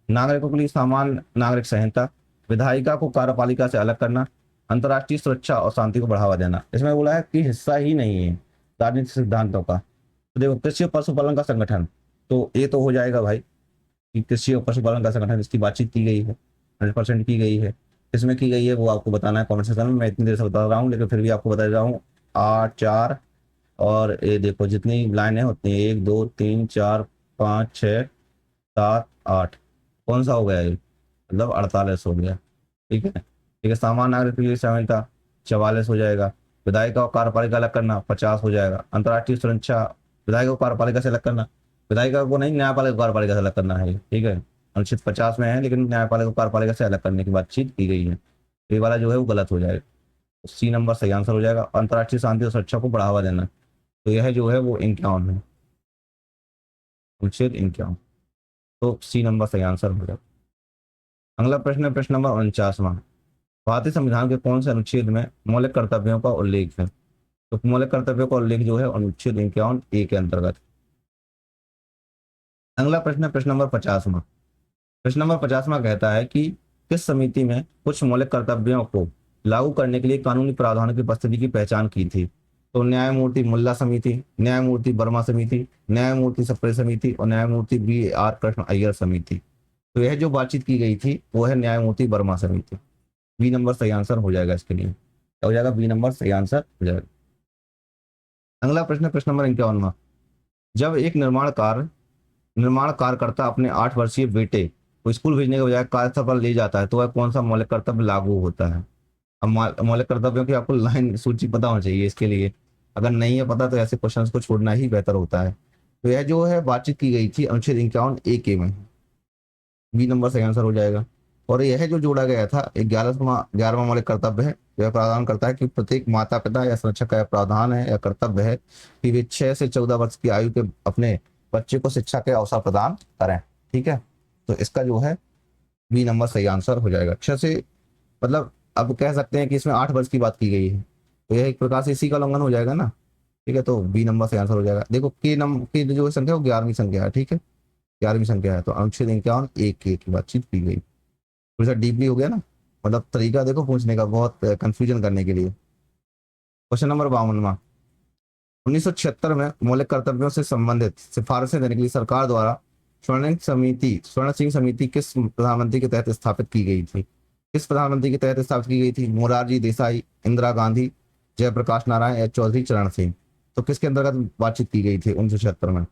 [SPEAKER 1] नागरिकों के लिए समान नागरिक संहिता, विधायिका को कार्यपालिका से अलग करना, अंतर्राष्ट्रीय सुरक्षा और शांति को बढ़ावा देना। इसमें बोला है कि हिस्सा ही नहीं है, राजनीतिक सिद्धांतों का। तो देखो कृषि और पशुपालन का संगठन, तो ये तो हो जाएगा भाई कि कृषि और पशुपालन का संगठन, इसकी बातचीत की गई है, 100% की गई है। इसमें की गई है वो आपको बताना है कमेंट सेक्शन में, मैं इतनी देर से बता रहा हूँ लेकिन फिर भी आपको बता रहा हूँ। 8 4, और ये देखो जितनी लाइनें होती हैं 1 2 3 4 5 6 7 8, कौन सा हो गया ये, मतलब 48 हो गया। ठीक है, ठीक है। सामान्य नागरिक के लिए शामिल था, 44 हो जाएगा। विधायिका और कार्यपालिका अलग करना, 50 हो जाएगा। अंतर्राष्ट्रीय सुरक्षा, विधायिका को कार्यपालिका से अलग करना, विधायिका को नहीं, न्यायपालिका को कार्यपालिका से अलग करना है, ठीक है। अनुच्छेद 50 में है, लेकिन न्यायपालिका को कार्यपालिका से अलग करने की बातचीत की गई है। ये वाला जो है वो गलत हो जाएगा, सी नंबर सही आंसर हो जाएगा। अंतर्राष्ट्रीय शांति और सुरक्षा को बढ़ावा देना, तो यह जो है वो 51 है, अनुच्छेद 51, तो सी नंबर सही आंसर हो जाएगा। अगला प्रश्न है प्रश्न नंबर 49वां। भारतीय संविधान के कौन से अनुच्छेद में मौलिक कर्तव्यों का उल्लेख है? तो मौलिक कर्तव्यों का उल्लेख जो है अनुच्छेद 51 ए के अंतर्गत। अगला प्रश्न है प्रश्न नंबर 50वां। प्रश्न नंबर 50वां कहता है कि किस समिति में कुछ मौलिक कर्तव्यों को लागू करने के लिए कानूनी प्रावधानों की उपस्थिति की पहचान की थी? तो न्यायमूर्ति मुल्ला समिति, न्यायमूर्ति वर्मा समिति, न्यायमूर्ति सप्रे समिति और न्यायमूर्ति बी आर कृष्ण अय्यर समिति। तो यह जो बातचीत की गई थी वो है न्यायमूर्ति वर्मा समिति। बी नंबर सही आंसर हो जाएगा इसके लिए, क्या हो जाएगा, बी नंबर सही आंसर हो जाएगा। अगला प्रश्न है प्रश्न नंबर 51वां। जब एक निर्माण कार्यकर्ता अपने 8 वर्षीय बेटे को स्कूल भेजने के बजाय कार्यस्थल पर ले जाता है तो वह कौन सा मौलिक कर्तव्य लागू होता है? अब मौलिक कर्तव्यों की आपको लाइन सूची पता होनी चाहिए इसके लिए, अगर नहीं है पता तो ऐसे क्वेश्चंस को छोड़ना ही बेहतर होता है। तो यह जो है बातचीत की गई थी अनुच्छेद 51 ए के में, बी नंबर सही आंसर हो जाएगा। और यह जो जोड़ा गया था 11वां मौलिक कर्तव्य है, यह प्रावधान करता है कि प्रत्येक माता पिता या संरक्षक का यह प्रावधान है या कर्तव्य है कि वे 6 से 14 वर्ष की आयु के अपने बच्चे को शिक्षा के अवसर प्रदान करें। ठीक है, तो इसका जो है बी नंबर सही आंसर हो जाएगा। 6 से, मतलब अब कह सकते हैं कि इसमें 8 वर्ष की बात की गई है, तो यह एक प्रकार से इसी का उल्लंघन हो जाएगा ना। ठीक है, तो बी नंबर सही आंसर हो जाएगा। देखो की जो संख्या वो 11वीं संख्या है, ठीक है, 11वीं संख्या है, तो अनुच्छेद 51 एक की बातचीत की गई। थोड़ा सा डीपली हो गया ना, मतलब तरीका देखो पूछने का, बहुत कंफ्यूजन करने के लिए। Question number 52वां। 1976 में मौलिक कर्तव्यों से संबंधित सिफारिशें देने के लिए सरकार द्वारा स्वर्ण सिंह समिति किस प्रधानमंत्री के तहत स्थापित की गई थी? किस प्रधानमंत्री के तहत स्थापित की गई थी? मोरारजी देसाई, इंदिरा गांधी, जयप्रकाश नारायण या चौधरी चरण सिंह? तो किसके अंतर्गत बातचीत की गई थी 1976 में?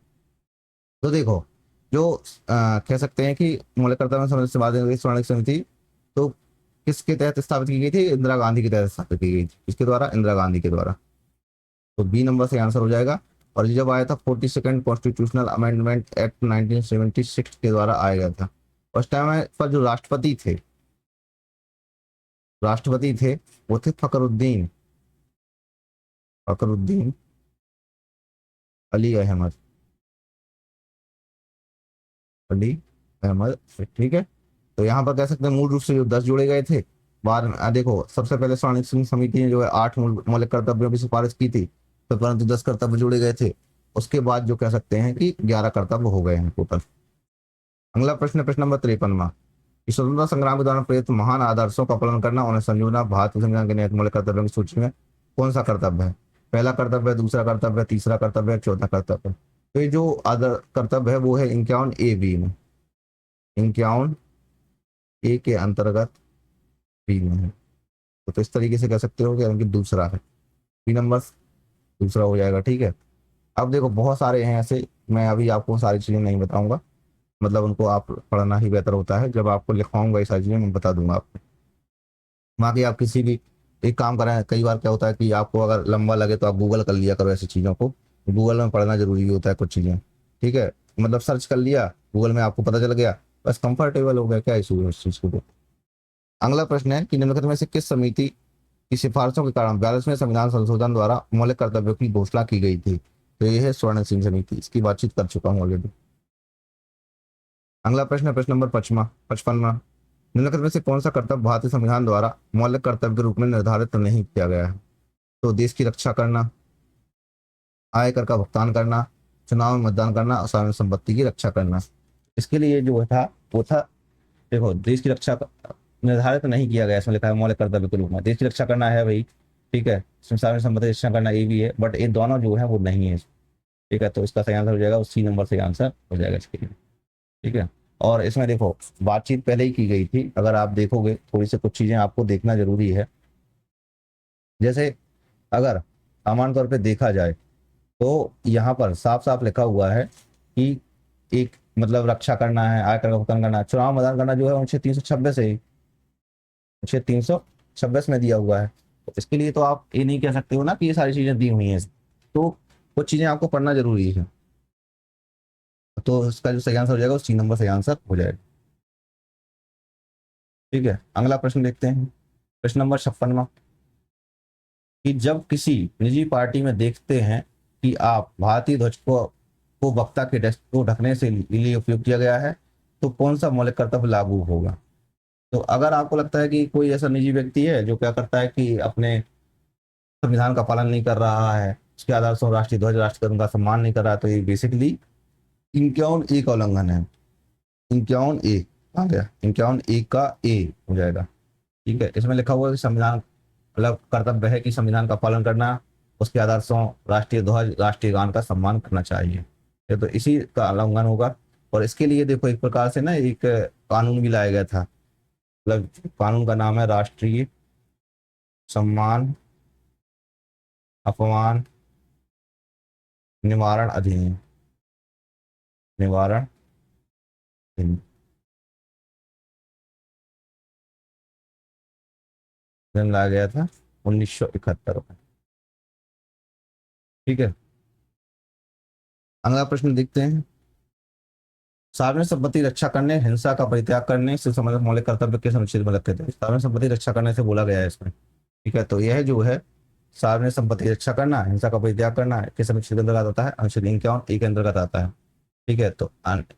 [SPEAKER 1] तो देखो जो कह सकते हैं कि मौलिक कर्तव्यों से संबंधित स्वर्ण समिति, तो किसके तहत स्थापित की गई थी? इंदिरा गांधी के तहत स्थापित की गई थी। किसके द्वारा? इंदिरा गांधी के द्वारा, तो बी नंबर से आंसर हो जाएगा। और ये जब आया था 42nd कॉन्स्टिट्यूशनल अमेंडमेंट एक्ट 1976 के द्वारा आया गया था। उस टाइम पर जो राष्ट्रपति थे वो थे फकरुद्दीन अली अहमद। ठीक है, तो यहाँ पर कह सकते हैं मूल रूप से जो 10 जोड़े गए थे। बाद में देखो सबसे पहले स्वर्ण सिंह समिति ने जो है 8 मौलिक कर्तव्यों की सिफारिश की थी, तो परंतु 10 कर्तव्य जोड़े गए थे। उसके बाद जो कह सकते हैं कि 11 कर्तव्य हो गए हैं टोटल। अगला प्रश्न, प्रश्न नंबर 53वां। स्वतंत्रता संग्राम के दौरान प्रेरित महान आदर्शों का पालन करना, उन्हें संयोजना भारतीय संविधान के नियत मौलिक कर्तव्यों की सूची में कौन सा कर्तव्य है? पहला कर्तव्य, दूसरा कर्तव्य, तीसरा कर्तव्य, चौथा कर्तव्य? तो ये जो आदर कर्तव्य है वो है 51 ए बी में, 51 ए के अंतर्गत बी में है। तो इस तरीके से कह सकते हो कि उनकी दूसरा है, बी नंबर दूसरा हो जाएगा। ठीक है, अब देखो बहुत सारे हैं ऐसे, मैं अभी आपको सारी चीजें नहीं बताऊंगा, मतलब उनको आप पढ़ना ही बेहतर होता है। जब आपको लिखवाऊंगा ये सारी चीजें मैं बता दूंगा आपको। बाकी आप किसी भी एक काम करें, कई बार क्या होता है कि आपको अगर लंबा लगे तो आप गूगल कर लिया करो ऐसी चीज़ों को, गूगल में पढ़ना जरूरी होता है कुछ चीज़ें। ठीक है, मतलब सर्च कर लिया गूगल में, आपको पता चल गया, बस कंफर्टेबल हो गया, क्या इशू है इस चीज़ को। अगला प्रश्न है कि निम्नलिखित में से किस समिति की सिफारिशों के कारण 42वें संविधान संशोधन द्वारा मौलिक कर्तव्यों की घोषणा की गई थी? तो ये है स्वर्ण सिंह समिति, इसकी बातचीत कर चुका हूँ ऑलरेडी। अगला प्रश्न है प्रश्न नंबर 55वां। निम्नलिखित में से कौन सा कर्तव्य भारतीय संविधान द्वारा मौलिक कर्तव्य के रूप में निर्धारित नहीं किया गया है? तो देश की रक्षा करना, आयकर का भुगतान करना, चुनाव में मतदान करना और सार्वजनिक संपत्ति की रक्षा करना। इसके लिए जो था वो था, देखो देश की रक्षा निर्धारित नहीं किया गया, इसमें लिखा है मौलिक कर्तव्य के रूप में देश की रक्षा करना है भाई, ठीक है, इसमें सार्वजनिक संपत्ति रक्षा करना ये भी है, बट ये दोनों जो है वो नहीं है। ठीक है, तो इसका सही आंसर हो जाएगा, सी नंबर सही आंसर हो जाएगा इसके लिए। ठीक है, और इसमें देखो बातचीत पहले ही की गई थी, अगर आप देखोगे थोड़ी सी कुछ चीजें आपको देखना जरूरी है। जैसे अगर सामान्य तौर पे देखा जाए तो यहाँ पर साफ साफ लिखा हुआ है कि एक मतलब रक्षा करना है, आयकर का भुगतान करना है, चुनाव मैदान करना जो है अनुच्छेद 326 है, अनुच्छेद 326 में दिया हुआ है। तो इसके लिए तो आप ये नहीं कह सकते हो ना कि ये सारी चीजें दी हुई हैं, तो कुछ चीजें आपको पढ़ना जरूरी है। तो इसका जो सही आंसर हो जाएगा वो सी नंबर सही आंसर हो जाएगा। ठीक है, अगला प्रश्न देखते हैं, प्रश्न नंबर 56वां, कि जब किसी निजी पार्टी में देखते हैं कि आप भारतीय ध्वज को वक्ता के डेस्क को ढकने से लिए उपयोग किया गया है, तो कौन सा मौलिक कर्तव्य लागू होगा। तो अगर आपको लगता है कि कोई ऐसा निजी व्यक्ति है जो क्या करता है कि अपने संविधान का पालन नहीं कर रहा है, उसके आधार से राष्ट्रीय ध्वज राष्ट्रगीत का सम्मान नहीं कर रहा है, तो ये बेसिकली 51A का उल्लंघन है। 51A आ गया, 51A का ए हो जाएगा। ठीक है, इसमें लिखा हुआ है कि संविधान मतलब कर्तव्य है कि संविधान का पालन करना, उसके आदर्शों राष्ट्रीय ध्वज राष्ट्रीय गान का सम्मान करना चाहिए। ये तो इसी का उल्लंघन होगा। और इसके लिए देखो एक प्रकार से ना एक कानून भी लाया गया था, मतलब कानून का नाम है राष्ट्रीय सम्मान अपमान निवारण अधिनियम, निवारण अधिनियम लाया गया था 1971 में। ठीक है, अगला प्रश्न देखते हैं, सार्वजनिक संपत्ति रक्षा करने हिंसा का परित्याग करने से संबंधित मौलिक कर्तव्य के अनुच्छेद में लिखे थे। सार्वजनिक संपत्ति रक्षा करने से बोला गया है इसमें। ठीक है, तो यह जो है सार्वजनिक संपत्ति रक्षा करना हिंसा का परित्याग करना किस अनुच्छेद के अंतर्गत आता है, अनुच्छेद 51A के अंतर्गत आता है। ठीक है, तो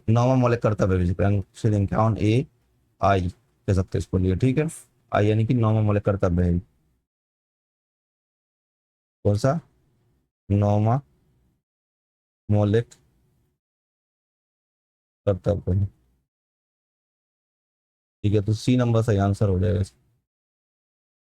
[SPEAKER 1] नौवां मौलिक कर्तव्य अनुच्छेद 51A आई कह सकते हैं इसको लिए। ठीक है, आई यानी कि नौवां मौलिक कर्तव्य है। कौन सा नौवां मौलिक कर्तव्य है। ठीक है, तो सी नंबर सही आंसर हो जाएगा।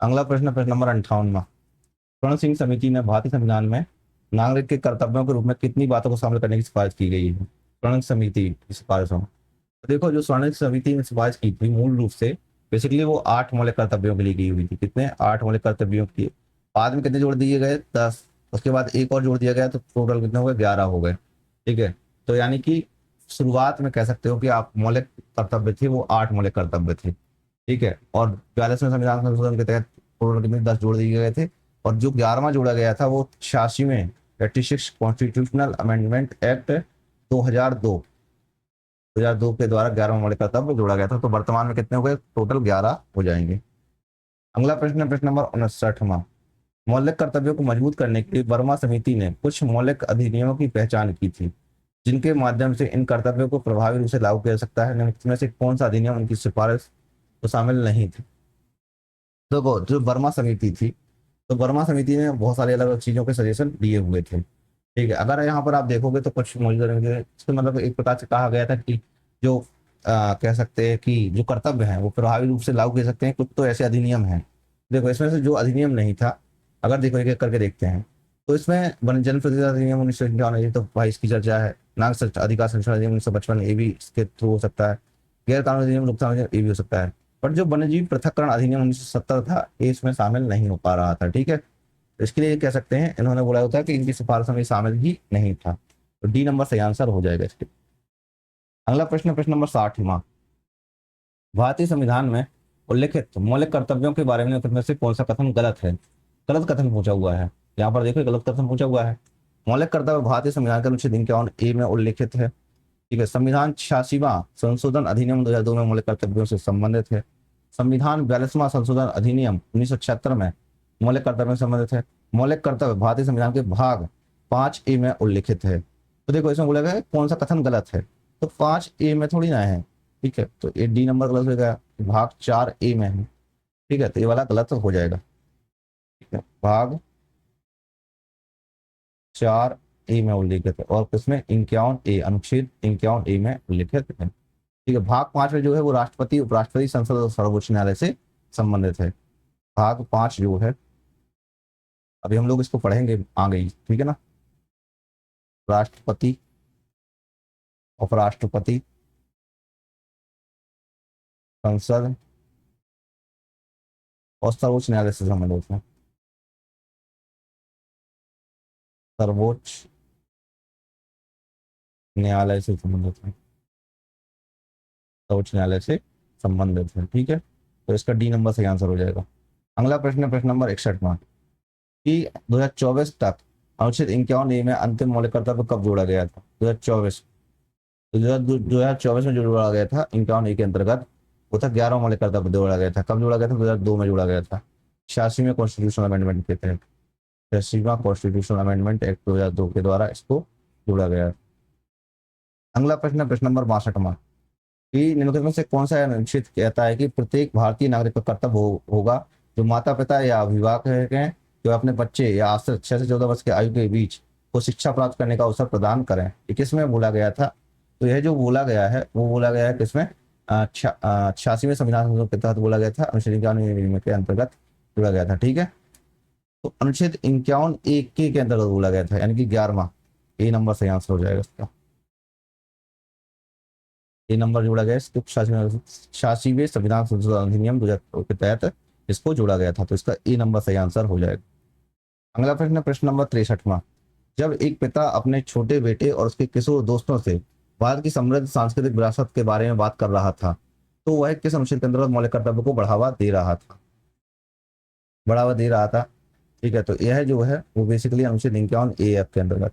[SPEAKER 1] अगला प्रश्न, प्रश्न नंबर 58वां, स्वर्ण सिंह समिति ने भारतीय संविधान में नागरिक के कर्तव्यों के रूप में कितनी बातों को शामिल करने की सिफारिश की गई है। स्वर्ण समिति की सिफारिशों, तो देखो जो स्वर्ण समिति ने सिफारिश की थी मूल रूप से बेसिकली वो 8 मौलिक कर्तव्यों के लिए की हुई थी। कितने, 8 मौलिक कर्तव्यों के, बाद में कितने जोड़ दिए गए, 10, उसके बाद एक और जोड़ दिया गया, तो टोटल कितने हो गए, 11 हो गए। ठीक है, तो यानी कि शुरुआत में कह सकते हो कि आप मौलिक कर्तव्य थे वो 8 मौलिक कर्तव्य थे। ठीक है, और 42वें संविधान संशोधन के तहत टोटल कितने 10 जोड़ दिए गए थे, और जो 11वां जोड़ा गया था वो 86वें 86 कॉन्स्टिट्यूशनल अमेंडमेंट एक्ट 2002 के द्वारा 11वां मौलिक कर्तव्य जोड़ा गया था। तो वर्तमान में कितने हो गए, टोटल 11 हो जाएंगे। अगला प्रश्न, प्रश्न नंबर 59वां, मौलिक कर्तव्यों को मजबूत करने के लिए वर्मा समिति ने कुछ मौलिक अधिनियमों की पहचान की थी जिनके माध्यम से इन कर्तव्यों को प्रभावी रूप से लागू किया जा सकता है। निम्नलिखित में से कौन सा अधिनियम उनकी सिफारिश तो शामिल नहीं थी। तो वो जो वर्मा समिति थी, तो वर्मा समिति ने बहुत सारे अलग अलग चीजों के सजेशन दिए हुए थे। ठीक है, अगर यहाँ पर आप देखोगे तो कुछ मौजूदा इसके मतलब एक प्रकार से कहा गया था कि जो कह सकते हैं कि जो कर्तव्य हैं वो प्रभावी रूप से लागू कर सकते हैं, कुछ तो ऐसे अधिनियम हैं। देखो इसमें से जो अधिनियम नहीं था, अगर देखो एक एक करके देखते हैं, तो इसमें वन जन प्रतिनिधि अधिनियम 1951 ये तो भाई इसकी चर्चा है, नागरिक अधिकार संरक्षण अधिनियम 1955 ये भी इसके थ्रू हो सकता है, गैर कानूनी अधिनियम लोकतांत्रिक अधिनियम ये भी हो सकता है, पर जो वन्यजीव पृथक्करण अधिनियम 1970 था ये इसमें शामिल नहीं हो पा रहा था। ठीक है, तो इसके लिए कह सकते हैं इन्होंने बोला होता है कि इनकी सिफारिश में शामिल ही नहीं था, तो डी नंबर सही आंसर हो जाएगा इसके। अगला प्रश्न, प्रश्न नंबर 60वां, भारतीय संविधान में उल्लिखित मौलिक कर्तव्यों के बारे में निम्नलिखित में से कौन सा कथन गलत है। गलत कथन पूछा हुआ है, यहाँ पर देखो गलत कथन पूछा हुआ है। मौलिक कर्तव्य भारतीय संविधान के अनुच्छेद 51A में उल्लिखित है। ठीक है, संविधान 86वां संशोधन अधिनियम 2002 में मौलिक कर्तव्यों से संबंधित है। संविधान 42वां संशोधन अधिनियम 1976 में मौलिक कर्तव्यों से संबंधित है। मौलिक कर्तव्य भारतीय संविधान के भाग 5A में उल्लिखित है। तो देखो इसमें बोला गया है कौन सा कथन गलत है, तो 5A में थोड़ी ना है। ठीक है, तो ये डी नंबर गलत हो गया, भाग 4A में है। ठीक है, तो ये वाला गलत हो जाएगा। ठीक है, भाग 4A में उल्लिखित है, और किसमें 51A अनुच्छेद 51A में उल्लिखित है। ठीक है, भाग 5 में जो है वो राष्ट्रपति उपराष्ट्रपति संसद और सर्वोच्च न्यायालय से संबंधित है। भाग 5 जो है अभी हम लोग इसको पढ़ेंगे आगे ही, ठीक है ना। राष्ट्रपति, उपराष्ट्रपति, संसद और सर्वोच्च न्यायालय से संबंधित है। सर्वोच्च न्यायालय से संबंधित है, सर्वोच्च न्यायालय से संबंधित है, ठीक है। तो इसका डी नंबर सही आंसर हो जाएगा। अगला प्रश्न है प्रश्न नंबर 61 कि 2024 तक अनुच्छेद 51 में अंतिम मौलिक कर्तव्य कब जोड़ा गया था? 2024, तो 2024 में जो जोड़ा गया था 51 के अंतर्गत, वो था 11वां मौलिक कर्तव्य जोड़ा गया था। कब जोड़ा गया था? 2002 में जोड़ा गया था, 86वें कॉन्स्टिट्यूशनल अमेंडमेंट के तहत। 86वां कॉन्स्टिट्यूशनल अमेंडमेंट एक्ट 2002 के द्वारा इसको जोड़ा गया। अगला प्रश्न है प्रश्न नंबर 62 कि निम्नलिखित में से कौन सा अनुच्छेद कहता है कि प्रत्येक भारतीय नागरिक का कर्तव्य होगा जो माता पिता या अभिभावक हैं जो अपने बच्चे या आश्रित 6 से 14 वर्ष के आयु के बीच को शिक्षा प्राप्त करने का अवसर प्रदान करें? ये किसमें बोला गया था? तो यह जो बोला गया है वो बोला गया है किसमें? 86वें संविधान संशोधन के तहत बोला गया था, अनुच्छेद 51 के अंतर्गत बोला गया था, ठीक है। तो अनुच्छेद 51 के अंतर्गत बोला गया था, यानी कि 11वां। ए नंबर सही आंसर हो जाएगा इसका। ये नंबर जोड़ा गया इसको 86वें संविधान संशोधन अधिनियम 2000 के तहत इसको जोड़ा गया था, तो इसका ए नंबर सही आंसर हो जाएगा। अगला प्रश्न प्रश्न नंबर 63 जब एक पिता अपने छोटे बेटे और उसके किशोर दोस्तों से भारत की समृद्ध सांस्कृतिक विरासत के बारे में बात कर रहा था, तो वह किस अनुच्छेद के अंतर्गत मौलिक कर्तव्य को बढ़ावा दे रहा था? बढ़ावा दे रहा था, ठीक है। तो यह जो है वो बेसिकली अनुच्छेद 51 AF के अंतर्गत,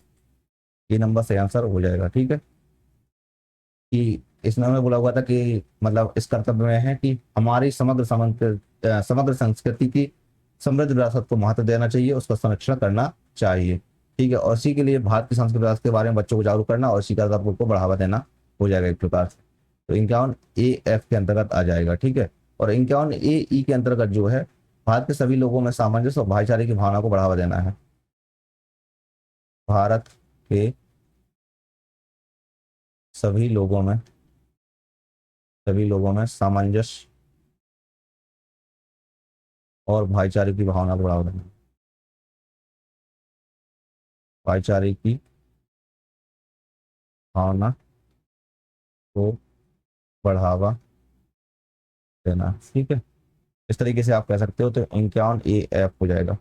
[SPEAKER 1] ये नंबर सही आंसर हो जाएगा, ठीक है। कि इसमें हमें बोला हुआ था कि मतलब इस कर्तव्य में है कि हमारी समग्र संस्कृति की समृद्ध विरासत को महत्व देना चाहिए, उसका संरक्षण करना चाहिए, ठीक है। और इसी के लिए भारत की सांस्कृतिक विरासत के बारे में बच्चों को जागरूक करना और इसी कर्तव्य को बढ़ावा देना हो जाएगा एक प्रकार से। तो 51 AF के अंतर्गत आ जाएगा, ठीक है। और 51 AE के अंतर्गत जो है भारत के सभी लोगों में सामंजस्य और भाईचारे की भावना को बढ़ावा देना है। भारत के सभी लोगों में सामंजस्य और भाईचारे की भावना को बढ़ावा देना, भाईचारे की भावना को बढ़ावा देना, ठीक है। इस तरीके से आप कह सकते हो, तो 51 AF हो जाएगा।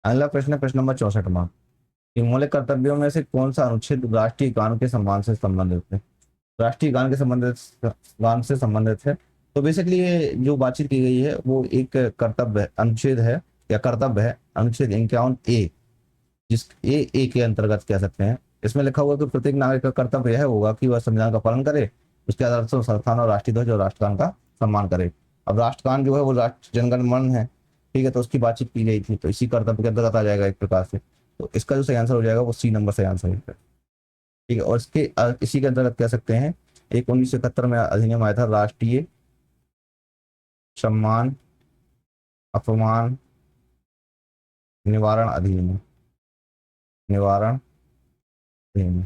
[SPEAKER 1] अगला प्रश्न है प्रश्न नंबर 64 कि मौलिक कर्तव्यों में से कौन सा अनुच्छेद राष्ट्रीय गान के सम्मान से संबंधित है? राष्ट्रीय गान से संबंधित है। तो बेसिकली ये जो बातचीत की गई है वो एक कर्तव्य अनुच्छेद है या कर्तव्य है, अनुच्छेद 51A, जिस ए के अंतर्गत कह सकते हैं। इसमें लिखा हुआ है कि प्रत्येक नागरिक का कर्तव्य यह होगा कि वह संविधान का पालन करे, उसके आधार पर संस्थान और राष्ट्रीय ध्वज और राष्ट्रगान का सम्मान करे। अब राष्ट्रगान जो है वो राष्ट्र जनगण मन है, ठीक है। तो उसकी बातचीत की गई थी, तो इसी कर्तव्य के अंतर्गत आ जाएगा एक प्रकार से। तो इसका जो सही आंसर हो जाएगा वो सी नंबर सही आंसर है, ठीक है। और इसी के अंतर्गत कह सकते हैं एक 1971 में अधिनियम आया था, राष्ट्रीय सम्मान अपमान निवारण अधिनियम, निवारण अधिनियम,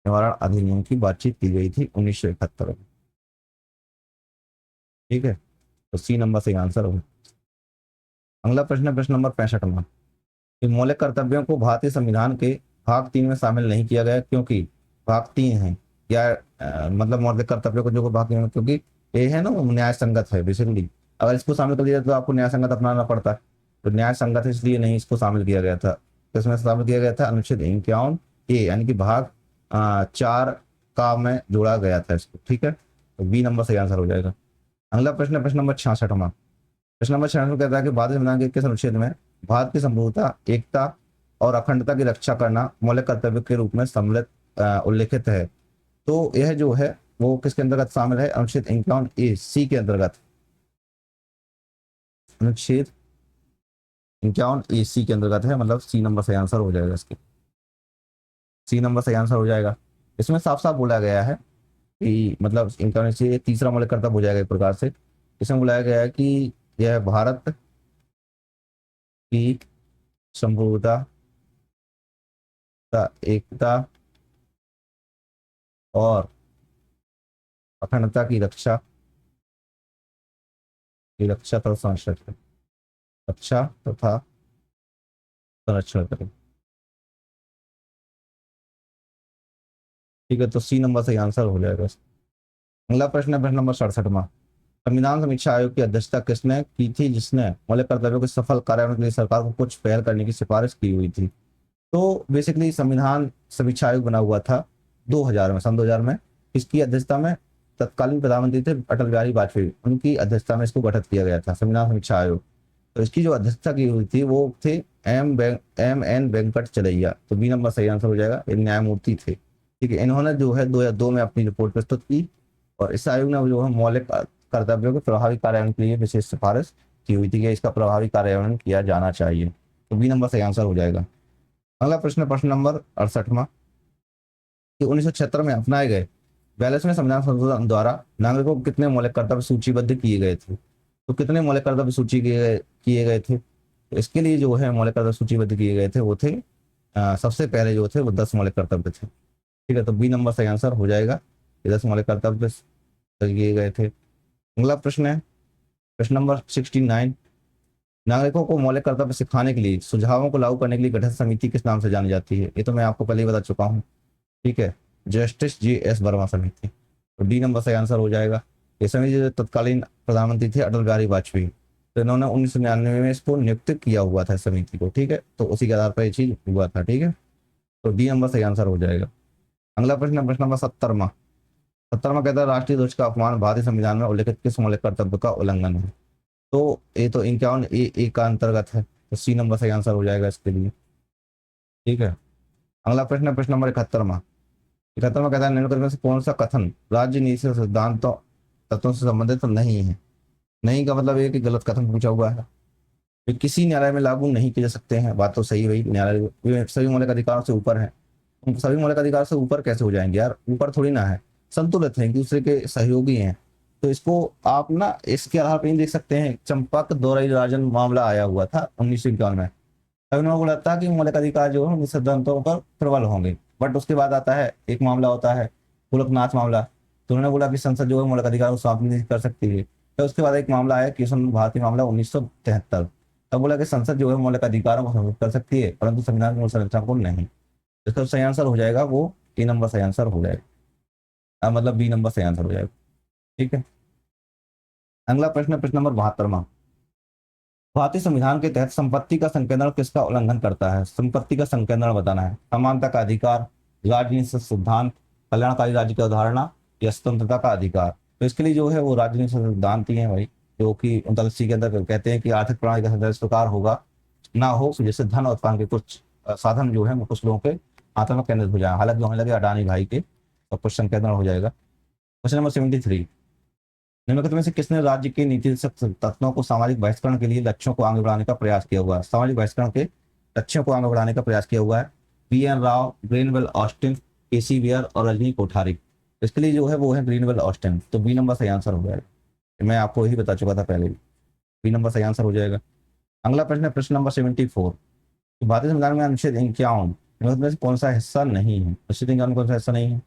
[SPEAKER 1] निवारण अधिनियम की बातचीत की गई थी 1971 में, ठीक है। तो सी नंबर सही आंसर हो। अगला प्रश्न है प्रश्न नंबर 65 कि मौलिक कर्तव्यों को भारतीय संविधान के भाग 3 में शामिल नहीं किया गया, क्योंकि भाग 3 है या मतलब मौलिक कर्तव्यों को जो भाग 3 में, क्योंकि ये है ना वो न्याय संगत है बेसिकली। अगर इसको शामिल कर दिया तो आपको न्याय संगत अपनाना पड़ता है, तो न्याय संगत है इसलिए नहीं इसको शामिल किया गया था। तो इसमें शामिल किया गया था अनुच्छेद 51A, यानी कि भाग 4 का में जोड़ा गया था इसको, ठीक है। तो बी नंबर सही आंसर हो जाएगा। अगला प्रश्न है प्रश्न नंबर 66। प्रश्न नंबर 66 कहता है कि भारतीय संविधान के किस अनुच्छेद में भारत की संप्रभुता, एकता और अखंडता की रक्षा करना मौलिक कर्तव्य के रूप में सम्मिलित उल्लेखित है? तो यह जो है वो किसके अंतर्गत शामिल है? अनुच्छेद 51A C के अंतर्गत, अनुच्छेद 51AC के अंतर्गत है, मतलब सी नंबर सही आंसर हो जाएगा इसके, सी नंबर सही आंसर हो जाएगा। इसमें साफ साफ बोला गया है कि मतलब इनका से तीसरा मौलिक कर्तव्य हो जाएगा एक प्रकार से। इसमें बुलाया गया है कि यह भारत की संप्रभुता, एकता और अखंडता की रक्षा कि रक्षा तथा संरक्षण करें, रक्षा तथा संरक्षण करें। ठीक है, तो सी नंबर सही आंसर हो जाएगा। अगला प्रश्न है प्रश्न नंबर 67वां। संविधान समीक्षा आयोग की अध्यक्षता किसने की थी, जिसने मौलिक कर्तव्यों के सफल कार्यान्वयन के लिए सरकार को कुछ पहल करने की सिफारिश की हुई थी? तो बेसिकली संविधान समीक्षा आयोग बना हुआ था 2000 में, सन 2000 में। इसकी अध्यक्षता में तत्कालीन प्रधानमंत्री थे अटल बिहारी वाजपेयी, उनकी अध्यक्षता में इसको गठित किया गया था संविधान समीक्षा आयोग। तो इसकी जो अध्यक्षता की हुई थी वो थे एम एन वेंकट चलैया। तो बी नंबर सही आंसर हो जाएगा, ये न्यायमूर्ति थे। ठीक है, इन्होंने जो है 2002 में अपनी रिपोर्ट प्रस्तुत की और इस आयोग ने जो है मौलिक कर्तव्यों के प्रभावी कार्यान्वयन के लिए विशेष सिफारिश की हुई थी कि इसका प्रभावी कार्यान्वयन किया जाना चाहिए। तो बी नंबर सही आंसर हो जाएगा। अगला प्रश्न, प्रश्न नंबर 68वां, कि 1976 में अपनाए गए 42वें संविधान संशोधन द्वारा नागरिकों को कितने मौलिक कर्तव्य सूचीबद्ध किए गए थे? तो कितने मौलिक कर्तव्य सूची किए गए थे? तो इसके लिए जो है मौलिक कर्तव्य सूचीबद्ध किए गए थे वो थे सबसे पहले जो थे वो 10 मौलिक कर्तव्य थे। ठीक है, तो बी नंबर सही आंसर हो जाएगा, 10 मौलिक कर्तव्य किए गए थे। अगला प्रश्न है प्रश्न नंबर 69। नागरिकों को मौलिक कर्तव्य सिखाने के लिए सुझावों को लागू करने के लिए गठित समिति किस नाम से जानी जाती है? ये तो मैं आपको पहले ही बता चुका हूँ। ठीक है, जस्टिस J.S. वर्मा समिति। तो डी नंबर सही आंसर हो जाएगा। ये समिति जो तत्कालीन प्रधानमंत्री थे अटल बिहारी वाजपेयी, तो इन्होंने 1999 में इसको नियुक्त किया हुआ था समिति को। ठीक है, तो उसी के आधार पर ये चीज हुआ था। ठीक है, तो डी नंबर सही आंसर हो जाएगा। अगला प्रश्न, प्रश्न नंबर 70वां कहता है राष्ट्रीय ध्वज का अपमान भारतीय संविधान में उल्लिखित किस मौलिक कर्तव्य का उल्लंघन है? तो ये तो 51A का अंतर्गत है, तो सी नंबर सही आंसर हो जाएगा इसके लिए। ठीक है, अगला प्रश्न, प्रश्न नंबर 71वां कहता है निम्नलिखित में से कौन सा कथन राजनीति सिद्धांतों तत्वों से संबंधित नहीं है? नहीं का मतलब ये कि गलत कथन पूछा हुआ है। वे किसी न्यायालय में लागू नहीं किए जा सकते हैं, बात तो सही हुई। न्यायालय वे सभी मौलिक अधिकारों से ऊपर है। उन सभी मौलिक अधिकार से ऊपर कैसे हो जाएंगे यार? ऊपर थोड़ी ना है, संतुलित है, एक दूसरे के सहयोगी हैं। तो इसको आप ना इसके आधार पर नहीं देख सकते हैं। चंपक दोराईराजन मामला आया हुआ था 1951 में, तब उन्होंने बोला था कि मौलिक अधिकार जो है उन सिद्धांतों पर प्रबल होंगे। बट उसके बाद आता है एक मामला होता है गोलकनाथ मामला, तो उन्होंने बोला कि संसद जो है मौलिक अधिकार को समाप्त नहीं कर सकती है। तो उसके बाद एक मामला आया किशन भारती मामला 1973, तब बोला कि संसद जो है मौलिक अधिकारों को समाप्त कर सकती है परंतु संविधान की मूल संरचना को नहीं। इसका सही आंसर हो जाएगा वो ए नंबर सही आंसर हो जाएगा, मतलब बी नंबर सही आंसर हो जाएगा। ठीक है, अगला प्रश्न, प्रश्न नंबर 72वां। भारतीय संविधान के तहत संपत्ति का संकेंद्रण किसका उल्लंघन करता है? संपत्ति का संकेंद्रण बताना है। समानता का अधिकार, राजनीतिक सिद्धांत, कल्याणकारी राज्य की अवधारणा या स्वतंत्रता का अधिकार? तो इसके लिए जो है वो राजनीतिक सिद्धांत ही है भाई, जो कि 39C के अंदर कहते हैं कि आर्थिक प्रणाली का संचालन इस प्रकार होगा ना हो जैसे धन उत्पादन के कुछ साधन जो है वो कुछ लोगों के हाथों में केंद्रित हो जाए। हालांकि होने लगे अडानी भाई के, तो कुछ संकेंद्रण हो जाएगा। Question number 73। निम्नलिखित में से किसने राज्य के नीति तत्वों को सामाजिक बहिष्करण के लिए लक्ष्यों को आगे बढ़ाने का प्रयास किया हुआ है? सामाजिक बहिष्करण के लक्ष्यों को आगे बढ़ाने का प्रयास किया हुआ है। PN Rao, Greenwell Austin, KC beer और रजनी कोठारी। इसके लिए जो है वो है ग्रीनवेल ऑस्टिन। तो बी नंबर सही आंसर हो जाएगा, मैं आपको यही बता चुका था पहले भी, बी नंबर सही आंसर हो जाएगा। अगला प्रश्न है प्रश्न नंबर 74। भारतीय संविधान में अनुच्छेद 51 में से कौन सा हिस्सा नहीं है? अनुच्छेद 51 कौन सा हिस्सा नहीं है?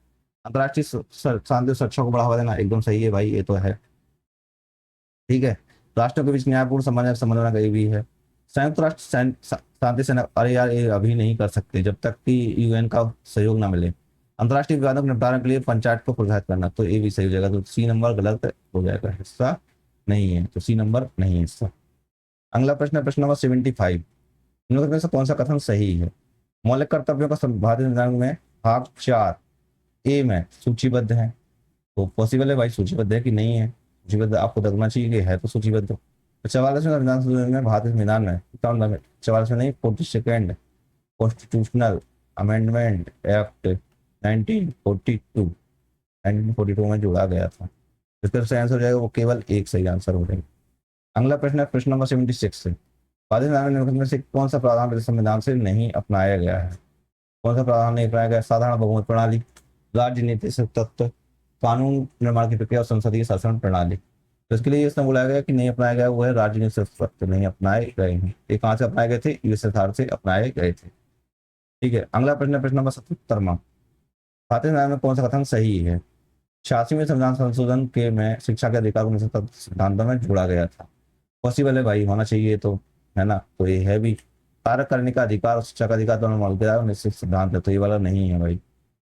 [SPEAKER 1] अंतर्राष्ट्रीय शांति सुरक्षा को बढ़ावा देना, एकदम सही है भाई, ये तो है। ठीक है, राष्ट्रों के बीच न्यायपूर्ण समन्वय बनाना गई भी है। संयुक्त राष्ट्र शांति सेना, अरे यार ये अभी नहीं कर सकते जब तक कि UN का सहयोग ना मिले। अंतर्राष्ट्रीय विवादों के निपटारे के लिए पंचायत को प्रोत्साहित करना, तो ये भी सही हो जाएगा। तो सी नंबर गलत हो जाएगा, हिस्सा नहीं है, तो सी नंबर नहीं है हिस्सा। अगला प्रश्न है प्रश्न नंबर 75। इनमें से कौन सा कथन सही है? मौलिक कर्तव्यों का भारतीय संविधान में भाग 4A में सूचीबद्ध है। तो पॉसिबल है भाई, सूचीबद्ध है कि नहीं है? सूचीबद्ध आपको लगना चाहिए कि है तो सूचीबद्ध। तो 44वें संविधान संशोधन में भारतीय संविधान में 44वें नहीं 42nd कॉन्स्टिट्यूशनल अमेंडमेंट एक्ट 1942 में जोड़ा गया था। इसका सही आंसर हो जाएगा वो केवल एक सही आंसर हो जाएगा। अगला प्रश्न है प्रश्न नंबर 76 से। भारतीय संविधान में से कौन सा प्रावधान संविधान से नहीं अपनाया गया है? कौन सा प्रावधान नहीं अपनाया गया? साधारण बहुमत प्रणाली, राजनीतिक तत्व, कानून निर्माण की प्रक्रिया और संसदीय शासन प्रणाली। तो इसके लिए इसने बुलाया गया कि नहीं अपनाया गया वो है राजनीतिक तत्व नहीं अपनाए गए हैं। ये कहाँ से अपनाए गए थे? USSR से अपनाए गए थे। ठीक है, अगला प्रश्न प्रश्न नंबर 77वां। भारतीय संविधान में कौन सा कथन सही है? 86वें संविधान संशोधन के में शिक्षा के अधिकार को सिद्धांतों में जोड़ा गया था। पॉसिबल है भाई, होना चाहिए तो, है ना। तो ये है भी, कार्य करने का अधिकार और शिक्षा का अधिकार दोनों मौलिक और निश्चित सिद्धांत है, तो ये वाला नहीं है भाई,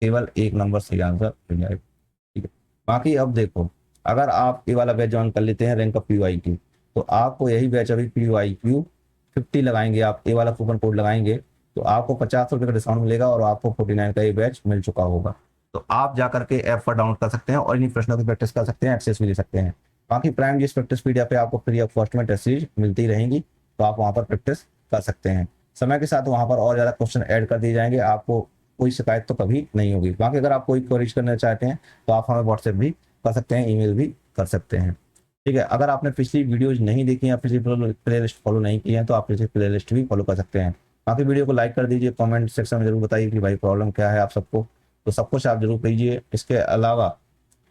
[SPEAKER 1] केवल एक नंबर सही आंसर मिल जाएगा। ठीक है। बाकी अब देखो, अगर आप ये वाला बैच ज्वाइन कर लेते हैं रैंक अप PYQ, तो आपको यही बैच अभी PYQ 50 लगाएंगे, आप ये वाला कूपन कोड लगाएंगे तो आपको 50 रुपये का डिस्काउंट मिलेगा और आपको 49 का ये बैच मिल चुका होगा। तो आप जा करके ऐप पर डाउनलोड कर सकते हैं और इन्हीं प्रश्नों की प्रैक्टिस कर सकते हैं, एक्सेस भी ले सकते हैं। बाकी प्राइम जिस प्रैक्टिस PDF पे आपको फ्री ऑफ कॉस्ट में टेस्ट सीरीज मिलती रहेंगी, तो आप वहाँ पर प्रैक्टिस कर सकते हैं। समय के साथ वहाँ पर और ज़्यादा क्वेश्चन ऐड कर दिए जाएंगे, आपको कोई शिकायत तो कभी नहीं होगी। बाकी अगर आप कोई क्वेरीज करना चाहते हैं तो आप हमें व्हाट्सएप भी कर सकते हैं, ईमेल भी कर सकते हैं। ठीक है। अगर आपने पिछली वीडियोज नहीं देखी या पिछली प्ले लिस्ट फॉलो नहीं की है तो आप पिछली प्ले लिस्ट भी फॉलो कर सकते हैं। बाकी वीडियो को लाइक कर दीजिए, कमेंट सेक्शन में जरूर बताइए कि भाई प्रॉब्लम क्या है आप सबको, तो सब कुछ आप जरूर कीजिए। इसके अलावा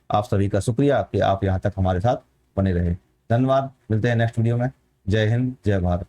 [SPEAKER 1] आप सभी का शुक्रिया कि आप यहाँ तक हमारे साथ बने रहे। धन्यवाद, मिलते हैं नेक्स्ट वीडियो में। जय हिंद, जय भारत।